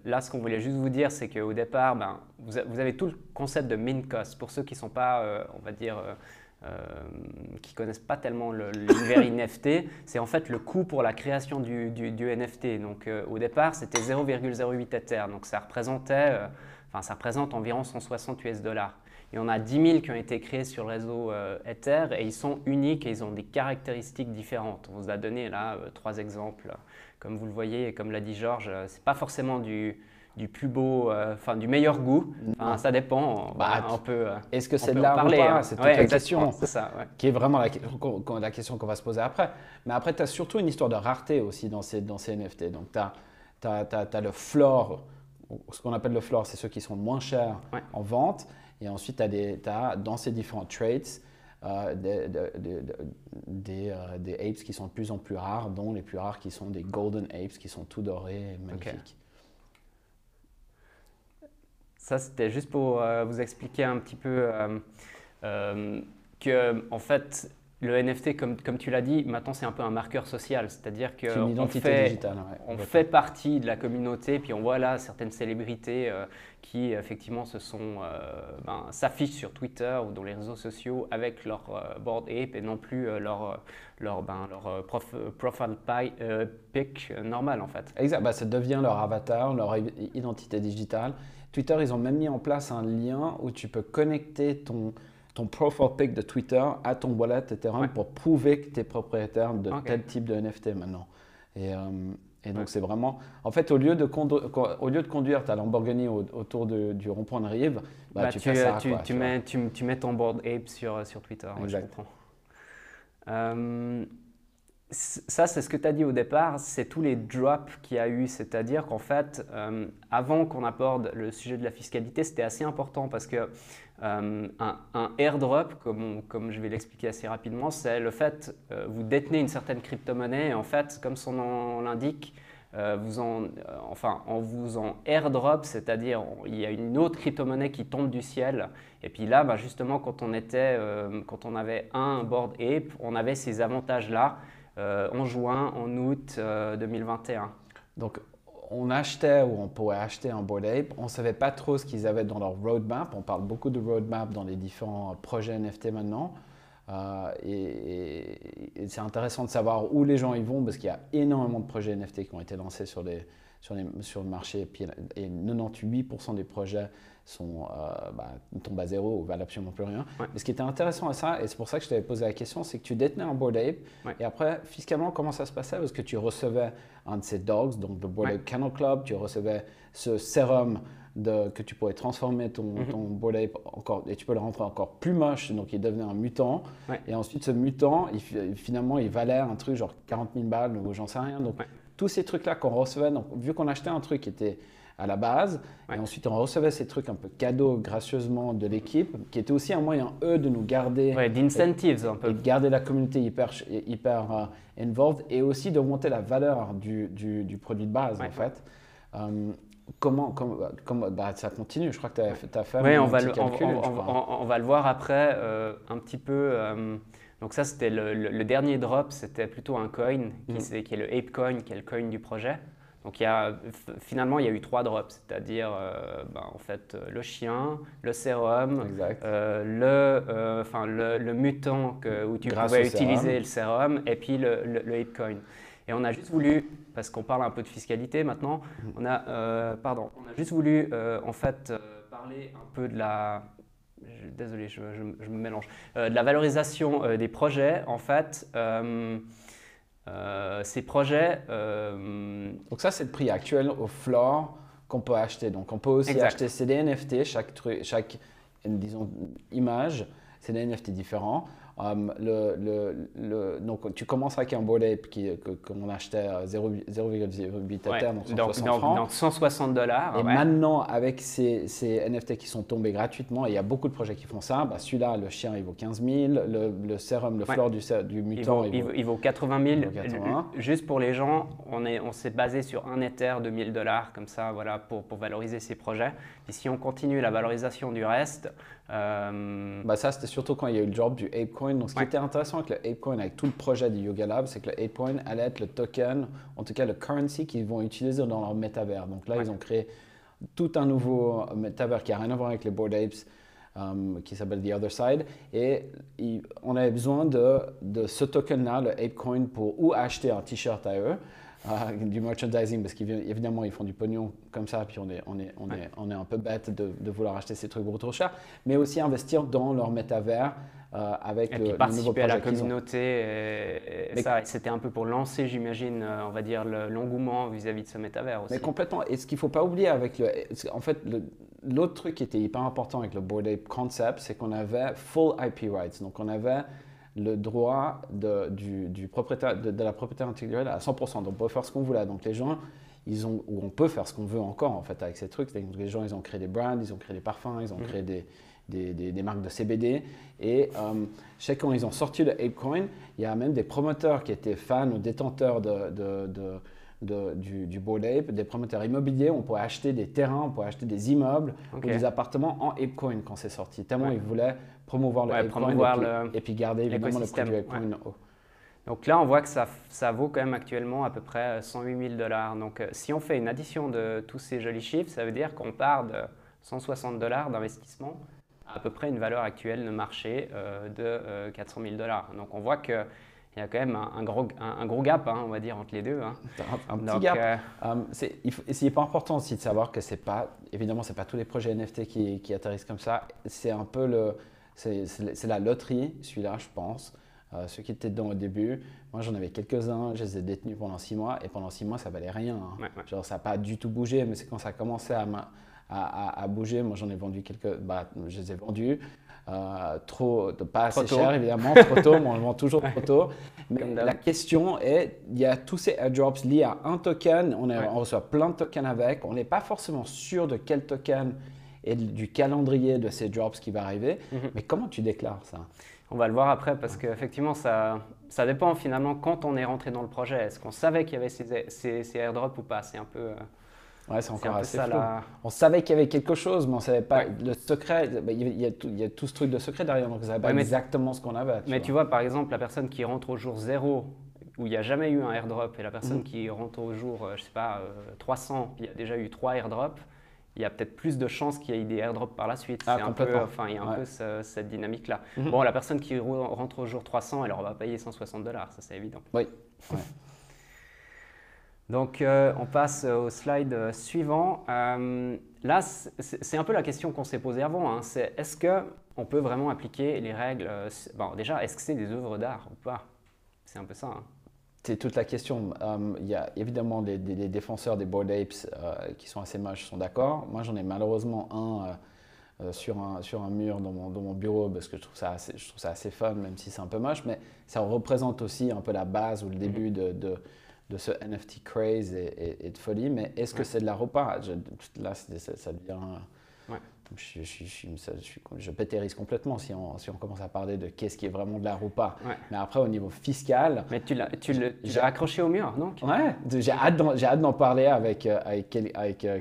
là, ce qu'on voulait juste vous dire, c'est qu'au départ, vous avez tout le concept de mint cost. Pour ceux qui ne sont pas, on va dire, qui ne connaissent pas tellement l'univers NFT, c'est en fait le coût pour la création du NFT. Donc au départ, c'était 0,08 Ether. Donc ça représente environ 160 US dollars. Il y en a 10 000 qui ont été créés sur le réseau Ether et ils sont uniques et ils ont des caractéristiques différentes. On vous a donné là 3 exemples. Comme vous le voyez et comme l'a dit Georges, ce n'est pas forcément du plus beau, du meilleur goût. Ça dépend. On peut. Est-ce que c'est de l'art ou pas? C'est toute la question. C'est ça, qui est vraiment la question qu'on va se poser après. Mais après, tu as surtout une histoire de rareté aussi dans ces NFT. Donc, tu as le floor, ce qu'on appelle le floor, c'est ceux qui sont moins chers en vente. Et ensuite, tu as dans ces différents traits des apes qui sont de plus en plus rares, dont les plus rares qui sont des golden apes, qui sont tout dorés et magnifiques. Ça, c'était juste pour vous expliquer un petit peu que, en fait, le NFT, comme tu l'as dit, maintenant c'est un peu un marqueur social, c'est-à-dire qu'on fait partie de la communauté, puis on voit là certaines célébrités qui effectivement s'affichent sur Twitter ou dans les réseaux sociaux avec leur Bored Ape et non plus leur profile pic normal en fait. Exact, ça devient leur avatar, leur identité digitale. Twitter, ils ont même mis en place un lien où tu peux connecter ton profile pic de Twitter à ton wallet Ethereum pour prouver que tu es propriétaire de tel type de NFT maintenant. Et donc, c'est vraiment… En fait, au lieu de conduire ta Lamborghini autour du rond-point de Rive, tu fais ça. Tu mets ton Bored Ape sur Twitter. Je comprends. Ça, c'est ce que tu as dit au départ, c'est tous les drops qu'il y a eu. C'est-à-dire qu'en fait, avant qu'on aborde le sujet de la fiscalité, c'était assez important parce que un airdrop, comme je vais l'expliquer assez rapidement, c'est le fait vous détenez une certaine crypto-monnaie et en fait, comme son nom l'indique, on vous en airdrop, c'est-à-dire il y a une autre crypto-monnaie qui tombe du ciel. Et puis là, justement, quand on avait un Bored Ape, on avait ces avantages-là en juin, en août 2021. Donc, on achetait ou on pourrait acheter un Bored Ape, on ne savait pas trop ce qu'ils avaient dans leur roadmap. On parle beaucoup de roadmap dans les différents projets NFT maintenant. Et c'est intéressant de savoir où les gens y vont parce qu'il y a énormément de projets NFT qui ont été lancés sur le marché. Et 98% des projets tombent à zéro ou valent absolument plus rien. Ouais. Mais ce qui était intéressant à ça, et c'est pour ça que je t'avais posé la question, c'est que tu détenais un Bored Ape. Ouais. Et après, fiscalement, comment ça se passait? Parce que tu recevais un de ces dogs, donc le Bored Ape Kennel Club, tu recevais ce sérum que tu pourrais transformer ton Bored Ape encore, et tu peux le rendre encore plus moche, donc il devenait un mutant. Ouais. Et ensuite, ce mutant, finalement, il valait un truc genre 40 000 balles ou j'en sais rien. Donc, tous ces trucs-là qu'on recevait, donc, vu qu'on achetait un truc qui était à la base, et ensuite on recevait ces trucs un peu cadeaux gracieusement de l'équipe, qui était aussi un moyen, eux, de nous garder… d'incentives un peu. Et de garder la communauté hyper involved et aussi d'augmenter la valeur du produit de base, en fait. Comment ça continue? Je crois que tu as fait un petit calcul. On va le voir après un petit peu. Donc ça, c'était le dernier drop, c'était plutôt un coin qui est le Ape Coin, qui est le coin du projet. Donc finalement, il y a eu 3 drops, c'est-à-dire en fait, le chien, le sérum, le mutant où tu pouvais utiliser le sérum, et puis le Ape Coin. Et on a juste voulu, parce qu'on parle un peu de fiscalité maintenant, on a juste voulu en fait parler un peu de la… Désolé, je me mélange. De la valorisation des projets, en fait. Ces projets… Donc ça, c'est le prix actuel au floor qu'on peut acheter. Donc on peut aussi acheter, c'est des NFT, chaque disons, image, c'est des NFT différents. Donc tu commences avec un Bored Ape qu'on achetait à 0,08 Ether, donc 160 francs. Donc $160. Et maintenant, avec ces NFT qui sont tombés gratuitement, et il y a beaucoup de projets qui font ça, celui-là, le chien, il vaut 15 000, le sérum, le floor du mutant, il vaut 80 000. Juste pour les gens, on s'est basé sur un Ether de $1000, comme ça, voilà, pour valoriser ces projets. Et si on continue la valorisation du reste… ça, c'était surtout quand il y a eu le drop du ApeCoin. Donc, ce qui était intéressant avec le ApeCoin, avec tout le projet du Yuga Lab, c'est que le ApeCoin allait être le token, en tout cas le currency qu'ils vont utiliser dans leur métavers. Donc là, ils ont créé tout un nouveau métavers qui n'a rien à voir avec les Bored Apes, qui s'appelle The Other Side. Et on avait besoin de ce token-là, le ApeCoin, pour ou acheter un t-shirt à eux, du merchandising, parce qu'évidemment ils font du pognon comme ça, puis on est un peu bête de vouloir acheter ces trucs trop chers, mais aussi investir dans leur métavers avec le nouveau projet à la communauté. Et ça, c'était un peu pour lancer, j'imagine, on va dire, l'engouement vis-à-vis de ce métavers aussi. Mais complètement. Et ce qu'il ne faut pas oublier avec en fait, l'autre truc qui était hyper important avec le Bored Ape Concept, c'est qu'on avait full IP rights. Donc on avait le droit du propriétaire, de la propriété intellectuelle à 100%. Donc on peut faire ce qu'on voulait. Donc les gens, ou on peut faire ce qu'on veut encore en fait avec ces trucs. Donc les gens, ils ont créé des brands, ils ont créé des parfums, ils ont créé des marques de CBD. Et quand ils ont sorti le ApeCoin, il y a même des promoteurs qui étaient fans ou détenteurs du Bored Ape, des promoteurs immobiliers. On pourrait acheter des terrains, on pourrait acheter des immeubles ou des appartements en ApeCoin quand c'est sorti. Tellement ils voulaient promouvoir le ApeCoin et puis garder évidemment le prix du ApeCoin haut. Donc là, on voit que ça vaut quand même actuellement à peu près $108 000. Donc si on fait une addition de tous ces jolis chiffres, ça veut dire qu'on part de $160 d'investissement à peu près une valeur actuelle de marché de $400 000. Donc on voit qu'il y a quand même un gros gap, on va dire, entre les deux. Un petit gap. C'est hyper important aussi de savoir que évidemment, ce n'est pas tous les projets NFT qui atterrissent comme ça. C'est un peu c'est la loterie, celui-là, je pense. Ceux qui étaient dedans au début, moi j'en avais quelques-uns, je les ai détenus pendant 6 mois et pendant 6 mois ça valait rien. Genre ça n'a pas du tout bougé, mais c'est quand ça a commencé à bouger, moi j'en ai vendu je les ai vendus. Pas assez cher évidemment, trop tôt, mais on le vend toujours trop tôt. Mais la question est, il y a tous ces airdrops liés à un token, on reçoit plein de tokens avec, on n'est pas forcément sûr de quel token et du calendrier de ces drops qui va arriver, mais comment tu déclares ça? On va le voir après parce qu'effectivement, ça dépend finalement quand on est rentré dans le projet. Est-ce qu'on savait qu'il y avait ces airdrops ou pas? C'est un peu… Ouais, c'est encore assez flou. On savait qu'il y avait quelque chose, mais on ne savait pas le secret. Il y a tout ce truc de secret derrière, donc on ne savait pas exactement ce qu'on avait. Tu vois, par exemple, la personne qui rentre au jour 0, où il n'y a jamais eu un airdrop et la personne qui rentre au jour, je sais pas, 300, il y a déjà eu 3 airdrops, il y a peut-être plus de chances qu'il y ait des airdrops par la suite. Ah, C'est un peu, enfin, il y a un peu cette dynamique-là. Bon, la personne qui rentre au jour 300, elle va payer $160, ça c'est évident. Oui. Donc, on passe au slide suivant. Là, c'est un peu la question qu'on s'est posée avant. Hein. C'est est-ce qu'on peut vraiment appliquer les règles bon, déjà, est-ce que c'est des œuvres d'art ou pas? C'est un peu ça. Hein. C'est toute la question. Il y a évidemment des défenseurs des Bored Apes qui sont assez moches, sont d'accord. Moi, j'en ai malheureusement un sur un mur dans mon bureau parce que je trouve ça assez fun, même si c'est un peu moche. Mais ça représente aussi un peu la base ou le début de ce NFT craze et de folie. Mais est-ce que c'est de l'art ou pas? Là, ça devient... Je pétérise complètement si on commence à parler de qu'est-ce qui est vraiment de l'art ou pas. Ouais. Mais après, au niveau fiscal... Mais tu l'as accroché au mur, non? Ouais, j'ai hâte d'en parler avec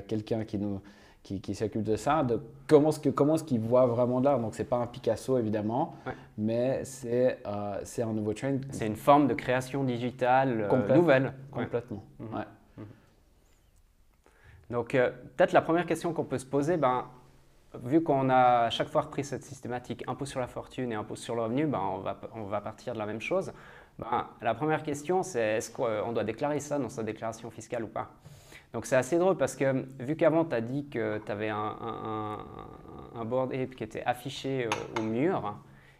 quelqu'un qui s'occupe de ça, de comment est-ce qu'il voit vraiment de l'art. Donc, ce n'est pas un Picasso, évidemment, mais c'est un nouveau trend. C'est une forme de création digitale nouvelle. Complètement, ouais. Donc, peut-être la première question qu'on peut se poser, vu qu'on a à chaque fois repris cette systématique impôt sur la fortune et impôt sur le revenu, on va partir de la même chose. La première question, c'est est-ce qu'on doit déclarer ça dans sa déclaration fiscale ou pas? Donc c'est assez drôle parce que vu qu'avant tu as dit que tu avais un Bored Ape qui était affiché au mur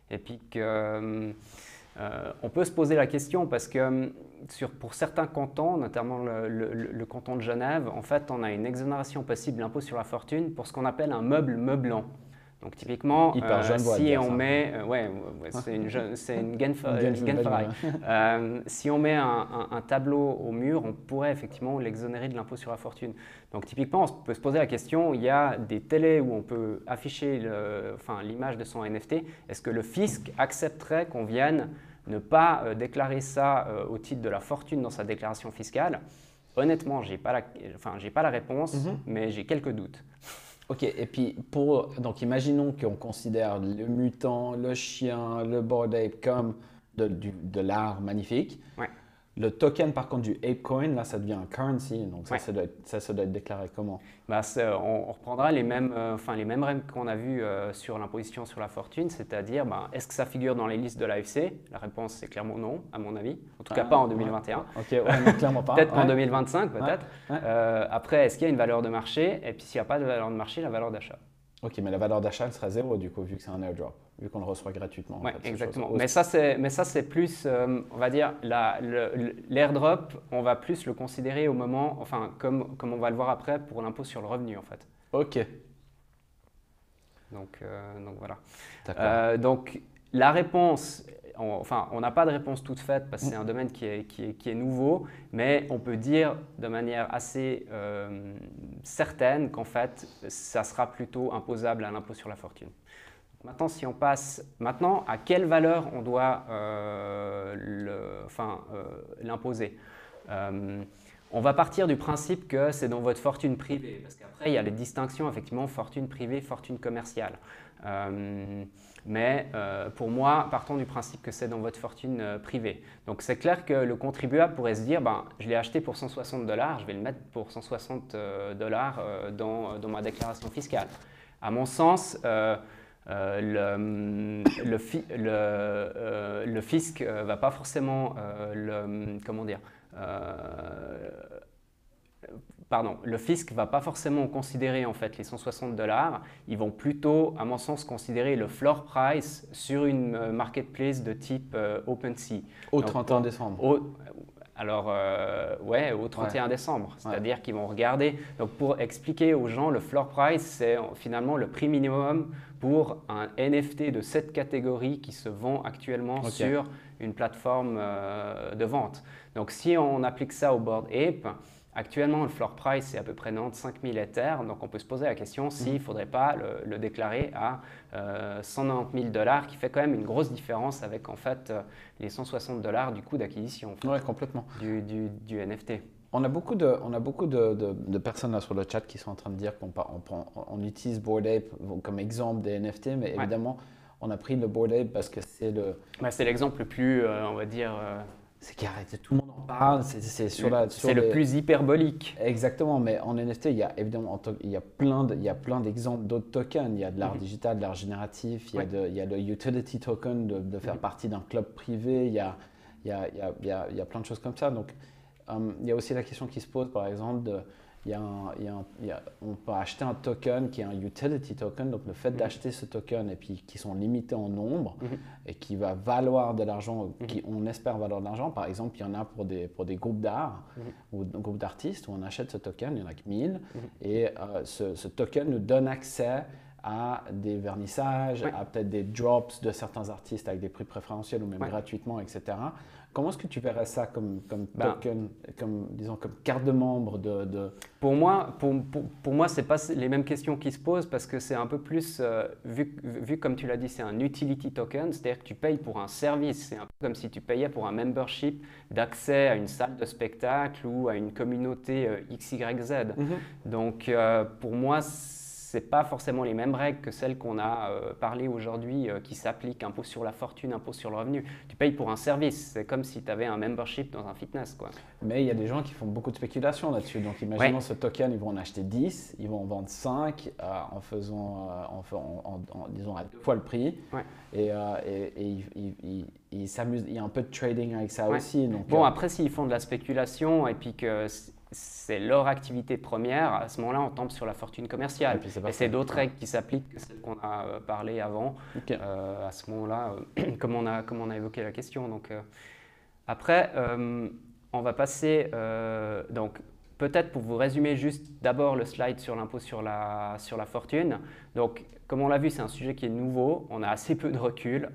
et puis que on peut se poser la question parce que pour certains cantons, notamment le canton de Genève, en fait, on a une exonération possible de l'impôt sur la fortune pour ce qu'on appelle un meuble meublant. Donc typiquement, si on met, c'est une Genfaraille. Si on met un tableau au mur, on pourrait effectivement l'exonérer de l'impôt sur la fortune. Donc typiquement, on peut se poser la question, il y a des télés où on peut afficher l'image de son NFT. Est-ce que le fisc accepterait qu'on vienne ne pas déclarer ça au titre de la fortune dans sa déclaration fiscale? Honnêtement, j'ai pas la réponse, mais j'ai quelques doutes. Ok, et puis donc imaginons qu'on considère le mutant, le chien, le Bored Ape comme de l'art magnifique. Ouais. Le token par contre du ApeCoin, là ça devient un currency, donc ça doit être déclaré comment? On reprendra les mêmes règles qu'on a vues sur l'imposition sur la fortune, c'est-à-dire est-ce que ça figure dans les listes de l'AFC? La réponse c'est clairement non, à mon avis. En tout cas pas en 2021. Ok, non, clairement pas. Peut-être en 2025, peut-être. Après, est-ce qu'il y a une valeur de marché? Et puis s'il n'y a pas de valeur de marché, la valeur d'achat. Ok, mais la valeur d'achat elle sera zéro du coup, vu que c'est un airdrop, vu qu'on le reçoit gratuitement. Oui, exactement. Mais ça, c'est plus, on va dire, l'airdrop, on va plus le considérer au moment, comme on va le voir après pour l'impôt sur le revenu, en fait. Ok. Donc voilà. Donc la réponse, on n'a pas de réponse toute faite parce que c'est un domaine qui est nouveau, mais on peut dire de manière assez certaine qu'en fait, ça sera plutôt imposable à l'impôt sur la fortune. Maintenant, si on passe à quelle valeur on doit l'imposer. On va partir du principe que c'est dans votre fortune privée, parce qu'après, il y a les distinctions, effectivement, fortune privée, fortune commerciale. Mais pour moi, partons du principe que c'est dans votre fortune privée. Donc c'est clair que le contribuable pourrait se dire, je l'ai acheté pour $160, je vais le mettre pour $160 dans ma déclaration fiscale. À mon sens, le fisc va pas forcément le fisc va pas forcément considérer en fait les $160. Ils vont plutôt, à mon sens, considérer le floor price sur une marketplace de type OpenSea. Au 31 décembre. Au 31 décembre. C'est-à-dire qu'ils vont regarder. Donc, pour expliquer aux gens, le floor price, c'est finalement le prix minimum pour un NFT de cette catégorie qui se vend actuellement sur une plateforme de vente. Donc, si on applique ça au Bored Ape, actuellement, le floor price, c'est à peu près 95 000 Ethers. Donc, on peut se poser la question s'il ne faudrait pas le déclarer à $190 000, qui fait quand même une grosse différence avec en fait les $160 du coût d'acquisition complètement. du NFT. On a beaucoup de personnes là sur le chat qui sont en train de dire qu'on utilise Bored Ape comme exemple des NFT, mais évidemment, on a pris le Bored Ape parce que c'est c'est l'exemple le plus, on va dire, c'est qu'arrête, tout le monde en parle, c'est sur C'est le plus hyperbolique. Exactement, mais en NFT, il y a évidemment il y a plein d'exemples d'autres tokens. Il y a de l'art digital, de l'art génératif, il y a le utility token de faire partie d'un club privé, il y a plein de choses comme ça. Donc, il y a aussi la question qui se pose, par exemple, on peut acheter un token qui est un utility token, donc le fait d'acheter ce token et puis qui sont limités en nombre et qui va valoir de l'argent, qui on espère valoir de l'argent. Par exemple, il y en a pour des groupes d'art ou groupes d'artistes où on achète ce token, il y en a que 1000 et ce token nous donne accès à des vernissages, à peut-être des drops de certains artistes avec des prix préférentiels ou même gratuitement, etc. Comment est-ce que tu verrais ça comme token, disons, comme carte de membre de... Pour moi, ce n'est pas les mêmes questions qui se posent parce que c'est un peu plus, vu comme tu l'as dit, c'est un utility token, c'est-à-dire que tu payes pour un service. C'est un peu comme si tu payais pour un membership d'accès à une salle de spectacle ou à une communauté XYZ. Donc, pour moi, ce n'est pas forcément les mêmes règles que celles qu'on a parlé aujourd'hui qui s'appliquent, impôt sur la fortune, impôt sur le revenu. Tu payes pour un service, c'est comme si tu avais un membership dans un fitness, quoi. Mais il y a des gens qui font beaucoup de spéculation là-dessus. Donc imaginons ce token, ils vont en acheter 10, ils vont en vendre 5 disons à 2 fois le prix. Et ils s'amusent, il y a un peu de trading avec ça aussi. Donc, bon, après s'ils font de la spéculation et puis que c'est leur activité première, à ce moment-là, on tombe sur la fortune commerciale. Et c'est d'autres règles qui s'appliquent que celles qu'on a parlé avant. À ce moment-là, comme on a évoqué la question. Donc, après, on va passer. Donc, peut-être pour vous résumer juste d'abord le slide sur l'impôt sur la fortune. Donc, comme on l'a vu, c'est un sujet qui est nouveau. On a assez peu de recul.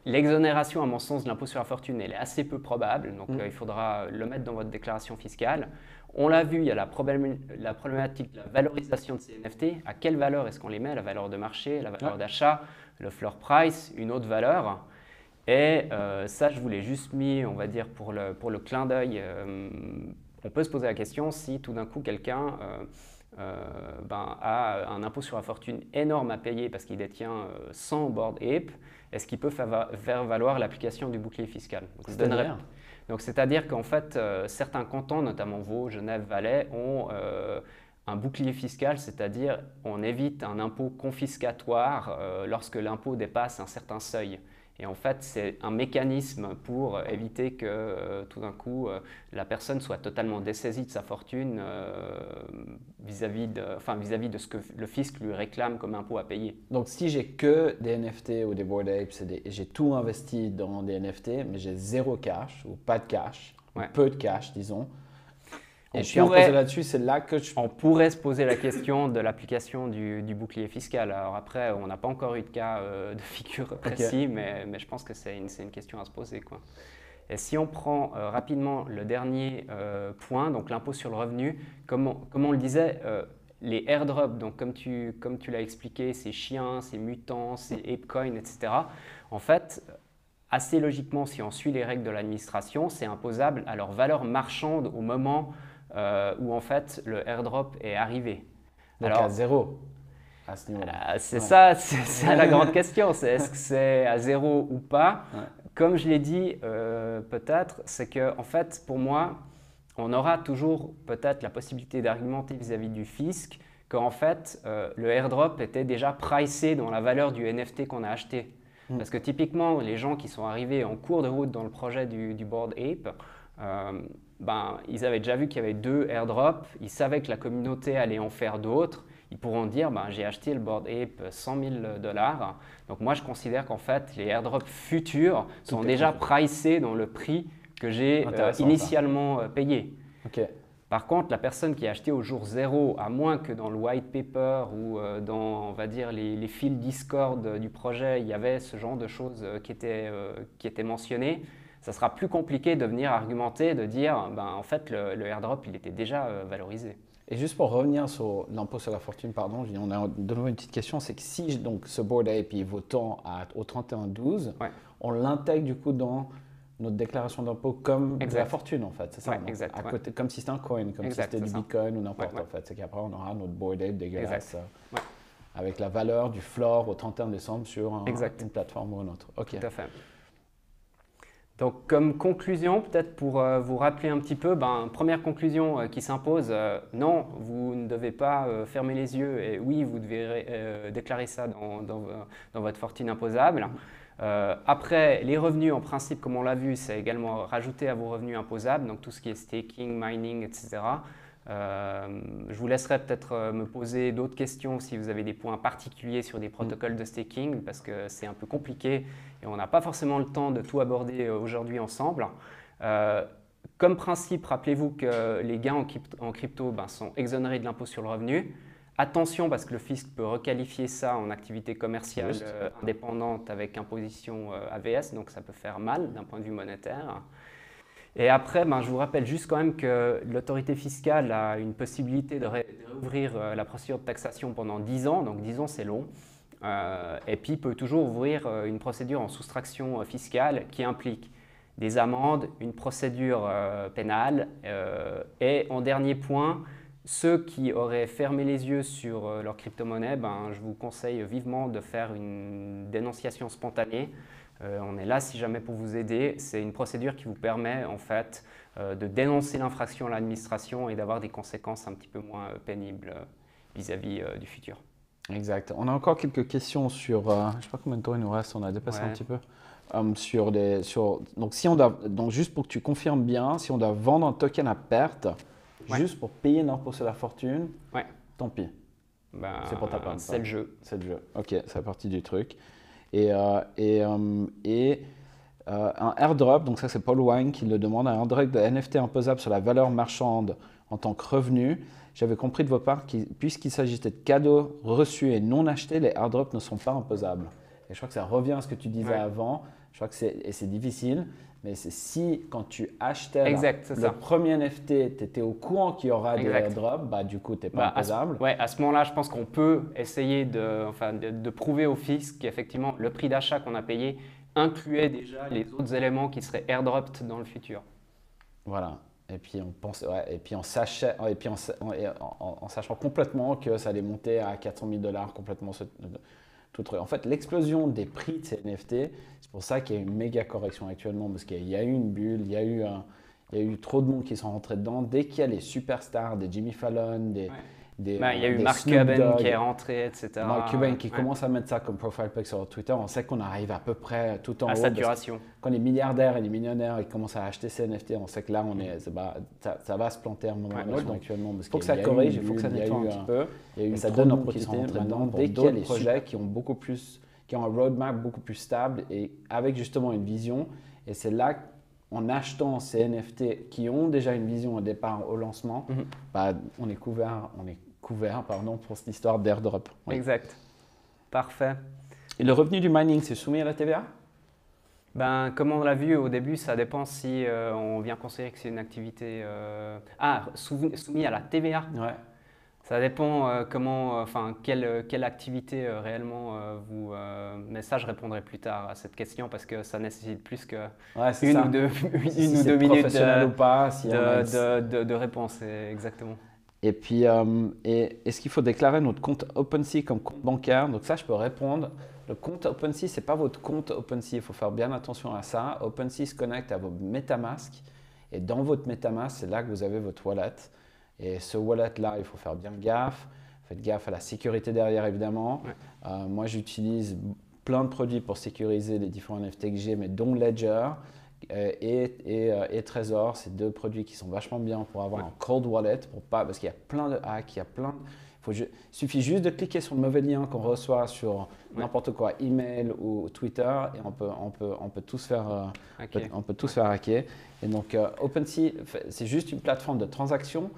L'exonération, à mon sens, de l'impôt sur la fortune, elle est assez peu probable, donc il faudra le mettre dans votre déclaration fiscale. On l'a vu, il y a la problématique de la valorisation de ces NFT. À quelle valeur est-ce qu'on les met? La valeur de marché, la valeur d'achat, le floor price, une autre valeur. Et ça, je vous l'ai juste mis, on va dire, pour le clin d'œil. On peut se poser la question si tout d'un coup quelqu'un a un impôt sur la fortune énorme à payer parce qu'il détient 100 Bored Ape. Est-ce qu'il peut faire valoir l'application du bouclier fiscal? Donc, c'est-à-dire qu'en fait, certains cantons, notamment Vaud, Genève, Valais, ont un bouclier fiscal, c'est-à-dire on évite un impôt confiscatoire lorsque l'impôt dépasse un certain seuil. Et en fait, c'est un mécanisme pour éviter que tout d'un coup, la personne soit totalement dessaisie de sa fortune vis-à-vis de ce que le fisc lui réclame comme impôt à payer. Donc, si j'ai que des NFT ou des Bored Apes, j'ai tout investi dans des NFT, mais j'ai zéro cash ou pas de cash, ou peu de cash, disons. Et je suis imposé là-dessus, c'est là que on pourrait se poser la question de l'application du bouclier fiscal. Alors après, on n'a pas encore eu de cas de figure précis, mais je pense que c'est une question à se poser, quoi. Et si on prend rapidement le dernier point, donc l'impôt sur le revenu, comme on le disait, les airdrops, donc comme tu l'as expliqué, ces chiens, ces mutants, ces ApeCoin, etc. En fait, assez logiquement, si on suit les règles de l'administration, c'est imposable à leur valeur marchande au moment où en fait le airdrop est arrivé. Donc à zéro à ce niveau-là. C'est ça, c'est la grande question. Est-ce que c'est à zéro ou pas? Comme je l'ai dit, peut-être, c'est que en fait, pour moi, on aura toujours peut-être la possibilité d'argumenter vis-à-vis du fisc qu'en fait, le airdrop était déjà pricé dans la valeur du NFT qu'on a acheté. Parce que typiquement, les gens qui sont arrivés en cours de route dans le projet du Bored Ape, ils avaient déjà vu qu'il y avait 2 airdrops, ils savaient que la communauté allait en faire d'autres, ils pourront dire j'ai acheté le Bored Ape 100 000 $. Donc moi je considère qu'en fait les airdrops futurs sont déjà pricés dans le prix que j'ai initialement payé. Par contre, la personne qui a acheté au jour 0, à moins que dans le white paper ou dans, on va dire, les fils Discord du projet, il y avait ce genre de choses qui étaient mentionnées, ça sera plus compliqué de venir argumenter, de dire, en fait, le airdrop, il était déjà valorisé. Et juste pour revenir sur l'impôt sur la fortune, pardon, on a de nouveau une petite question, c'est que si donc, ce Bored Ape il vaut tant au 31/12, on l'intègre du coup dans notre déclaration d'impôt comme de la fortune en fait, c'est ça? À côté, comme si c'était un coin, comme si c'était du bitcoin ou n'importe en fait. C'est qu'après on aura notre Bored Ape dégueulasse avec la valeur du floor au 31 décembre sur une plateforme ou une autre. Tout à fait. Donc, comme conclusion, peut-être pour vous rappeler un petit peu, première conclusion qui s'impose, non, vous ne devez pas fermer les yeux et oui, vous devez déclarer ça dans votre fortune imposable. Après, les revenus, en principe, comme on l'a vu, c'est également rajouté à vos revenus imposables, donc tout ce qui est staking, mining, etc. Je vous laisserai peut-être me poser d'autres questions si vous avez des points particuliers sur des protocoles de staking, parce que c'est un peu compliqué et on n'a pas forcément le temps de tout aborder aujourd'hui ensemble. Comme principe, rappelez-vous que les gains en crypto sont exonérés de l'impôt sur le revenu. Attention parce que le fisc peut requalifier ça en activité commerciale indépendante avec imposition AVS, donc ça peut faire mal d'un point de vue monétaire. Et après, je vous rappelle juste quand même que l'autorité fiscale a une possibilité de réouvrir la procédure de taxation pendant 10 ans, donc 10 ans c'est long, et puis peut toujours ouvrir une procédure en soustraction fiscale qui implique des amendes, une procédure pénale, et en dernier point, ceux qui auraient fermé les yeux sur leur crypto-monnaie, je vous conseille vivement de faire une dénonciation spontanée. On est là si jamais pour vous aider. C'est une procédure qui vous permet en fait de dénoncer l'infraction à l'administration et d'avoir des conséquences un petit peu moins pénibles vis-à-vis du futur. Exact. On a encore quelques questions sur, je ne sais pas combien de temps il nous reste, on a dépassé un petit peu. Donc juste pour que tu confirmes bien, si on doit vendre un token à perte, juste pour payer l'impôt sur la fortune, tant pis. C'est pour ta part. C'est le jeu. C'est le jeu. Ok, c'est partie du truc. Et un airdrop, donc ça c'est Paul Wang qui le demande, un airdrop de NFT imposable sur la valeur marchande en tant que revenu. J'avais compris de vos part que puisqu'il s'agissait de cadeaux reçus et non achetés, les airdrops ne sont pas imposables. Et je crois que ça revient à ce que tu disais avant. Je crois que c'est difficile, mais c'est si quand tu achetais le premier NFT, tu étais au courant qu'il y aura des airdrops, du coup tu n'es pas imposable. À ce moment-là, je pense qu'on peut essayer de prouver au fisc qu'effectivement le prix d'achat qu'on a payé incluait déjà les autres éléments qui seraient airdropped dans le futur. Voilà. Et puis en sachant complètement que ça allait monter à 400 000 $, complètement en fait, l'explosion des prix de ces NFT, c'est pour ça qu'il y a une méga correction actuellement, parce qu'il y a eu une bulle, il y a eu trop de monde qui sont rentrés dedans. Dès qu'il y a les superstars, des Jimmy Fallon, il y a eu Mark Cuban qui est rentré, etc. Mark Cuban qui commence à mettre ça comme profile pic sur Twitter. On sait qu'on arrive à peu près tout en haut. Saturation. Quand les milliardaires et les millionnaires ils commencent à acheter ces NFT, on sait que là, ça va se planter à un moment ou à un autre actuellement. Il faut que ça corrige, il faut que ça nettoie un petit peu. Et ça donne l'opportunité maintenant dès qu'il y a des projets qui ont un roadmap beaucoup plus stable et avec justement une vision. Et c'est là en achetant ces NFT qui ont déjà une vision au départ au lancement, on est couvert pour cette histoire d'airdrop. Oui. Exact. Parfait. Et le revenu du mining, c'est soumis à la TVA? Comme on l'a vu au début, ça dépend si on vient considérer que c'est une activité… soumis à la TVA. Ouais. Ça dépend quelle activité réellement vous… mais ça, je répondrai plus tard à cette question parce que ça nécessite plus que une ou deux minutes ou pas, de réponse. Exactement. Et puis, est-ce qu'il faut déclarer notre compte OpenSea comme compte bancaire? Donc ça, je peux répondre. Le compte OpenSea, ce n'est pas votre compte OpenSea. Il faut faire bien attention à ça. OpenSea se connecte à vos MetaMask. Et dans votre MetaMask, c'est là que vous avez votre wallet. Et ce wallet-là, il faut faire bien gaffe. Faites gaffe à la sécurité derrière, évidemment. Ouais. Moi, j'utilise plein de produits pour sécuriser les différents NFT que j'ai, mais dont Ledger et Trezor. C'est deux produits qui sont vachement bien pour avoir un cold wallet, parce qu'il y a plein de hacks, il suffit juste de cliquer sur le mauvais lien qu'on reçoit sur n'importe quoi, email ou Twitter, et on peut tous faire hacker. Et donc OpenSea, c'est juste une plateforme de transaction.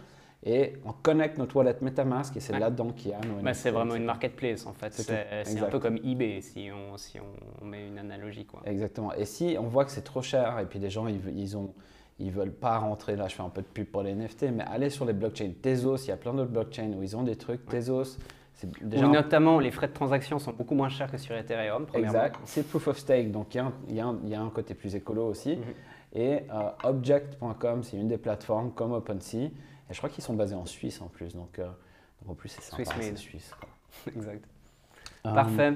Et on connecte notre wallet MetaMask et c'est là-dedans qu'il y a nos NFT. C'est vraiment une marketplace en fait. C'est un peu comme eBay si on met une analogie. Exactement. Et si on voit que c'est trop cher et puis les gens ils veulent pas rentrer, là je fais un peu de pub pour les NFT, mais allez sur les blockchains. Tezos, il y a plein d'autres blockchains où ils ont des trucs. Tezos, c'est déjà… Où notamment les frais de transaction sont beaucoup moins chers que sur Ethereum. Exact. C'est proof of stake, donc il y a un côté plus écolo aussi. Et object.com, c'est une des plateformes comme OpenSea. Et je crois qu'ils sont basés en Suisse en plus, donc en plus c'est sympa, c'est suisse. Exact. Parfait.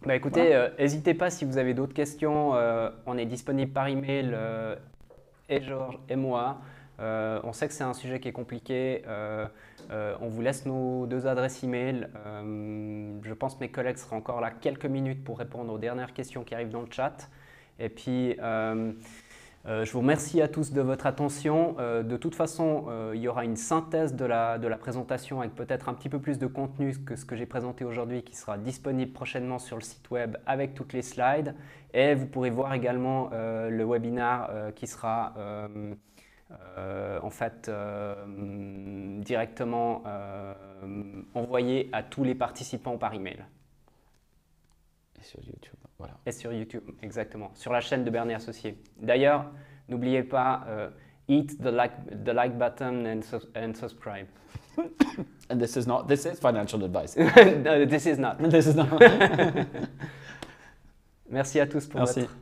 Bah écoutez, n'hésitez pas si vous avez d'autres questions. On est disponible par email, et Georges et moi. On sait que c'est un sujet qui est compliqué. On vous laisse nos 2 adresses email. Je pense que mes collègues seront encore là quelques minutes pour répondre aux dernières questions qui arrivent dans le chat. Et puis, je vous remercie à tous de votre attention. De toute façon, il y aura une synthèse de la présentation avec peut-être un petit peu plus de contenu que ce que j'ai présenté aujourd'hui qui sera disponible prochainement sur le site web avec toutes les slides. Et vous pourrez voir également le webinaire qui sera en fait directement envoyé à tous les participants par email. Et sur YouTube, voilà. Et sur YouTube, exactement. Sur la chaîne de Bernet Associés. D'ailleurs, n'oubliez pas, hit the like button and subscribe. And this is financial advice. No, this is not. This is not. Merci à tous pour Merci. votre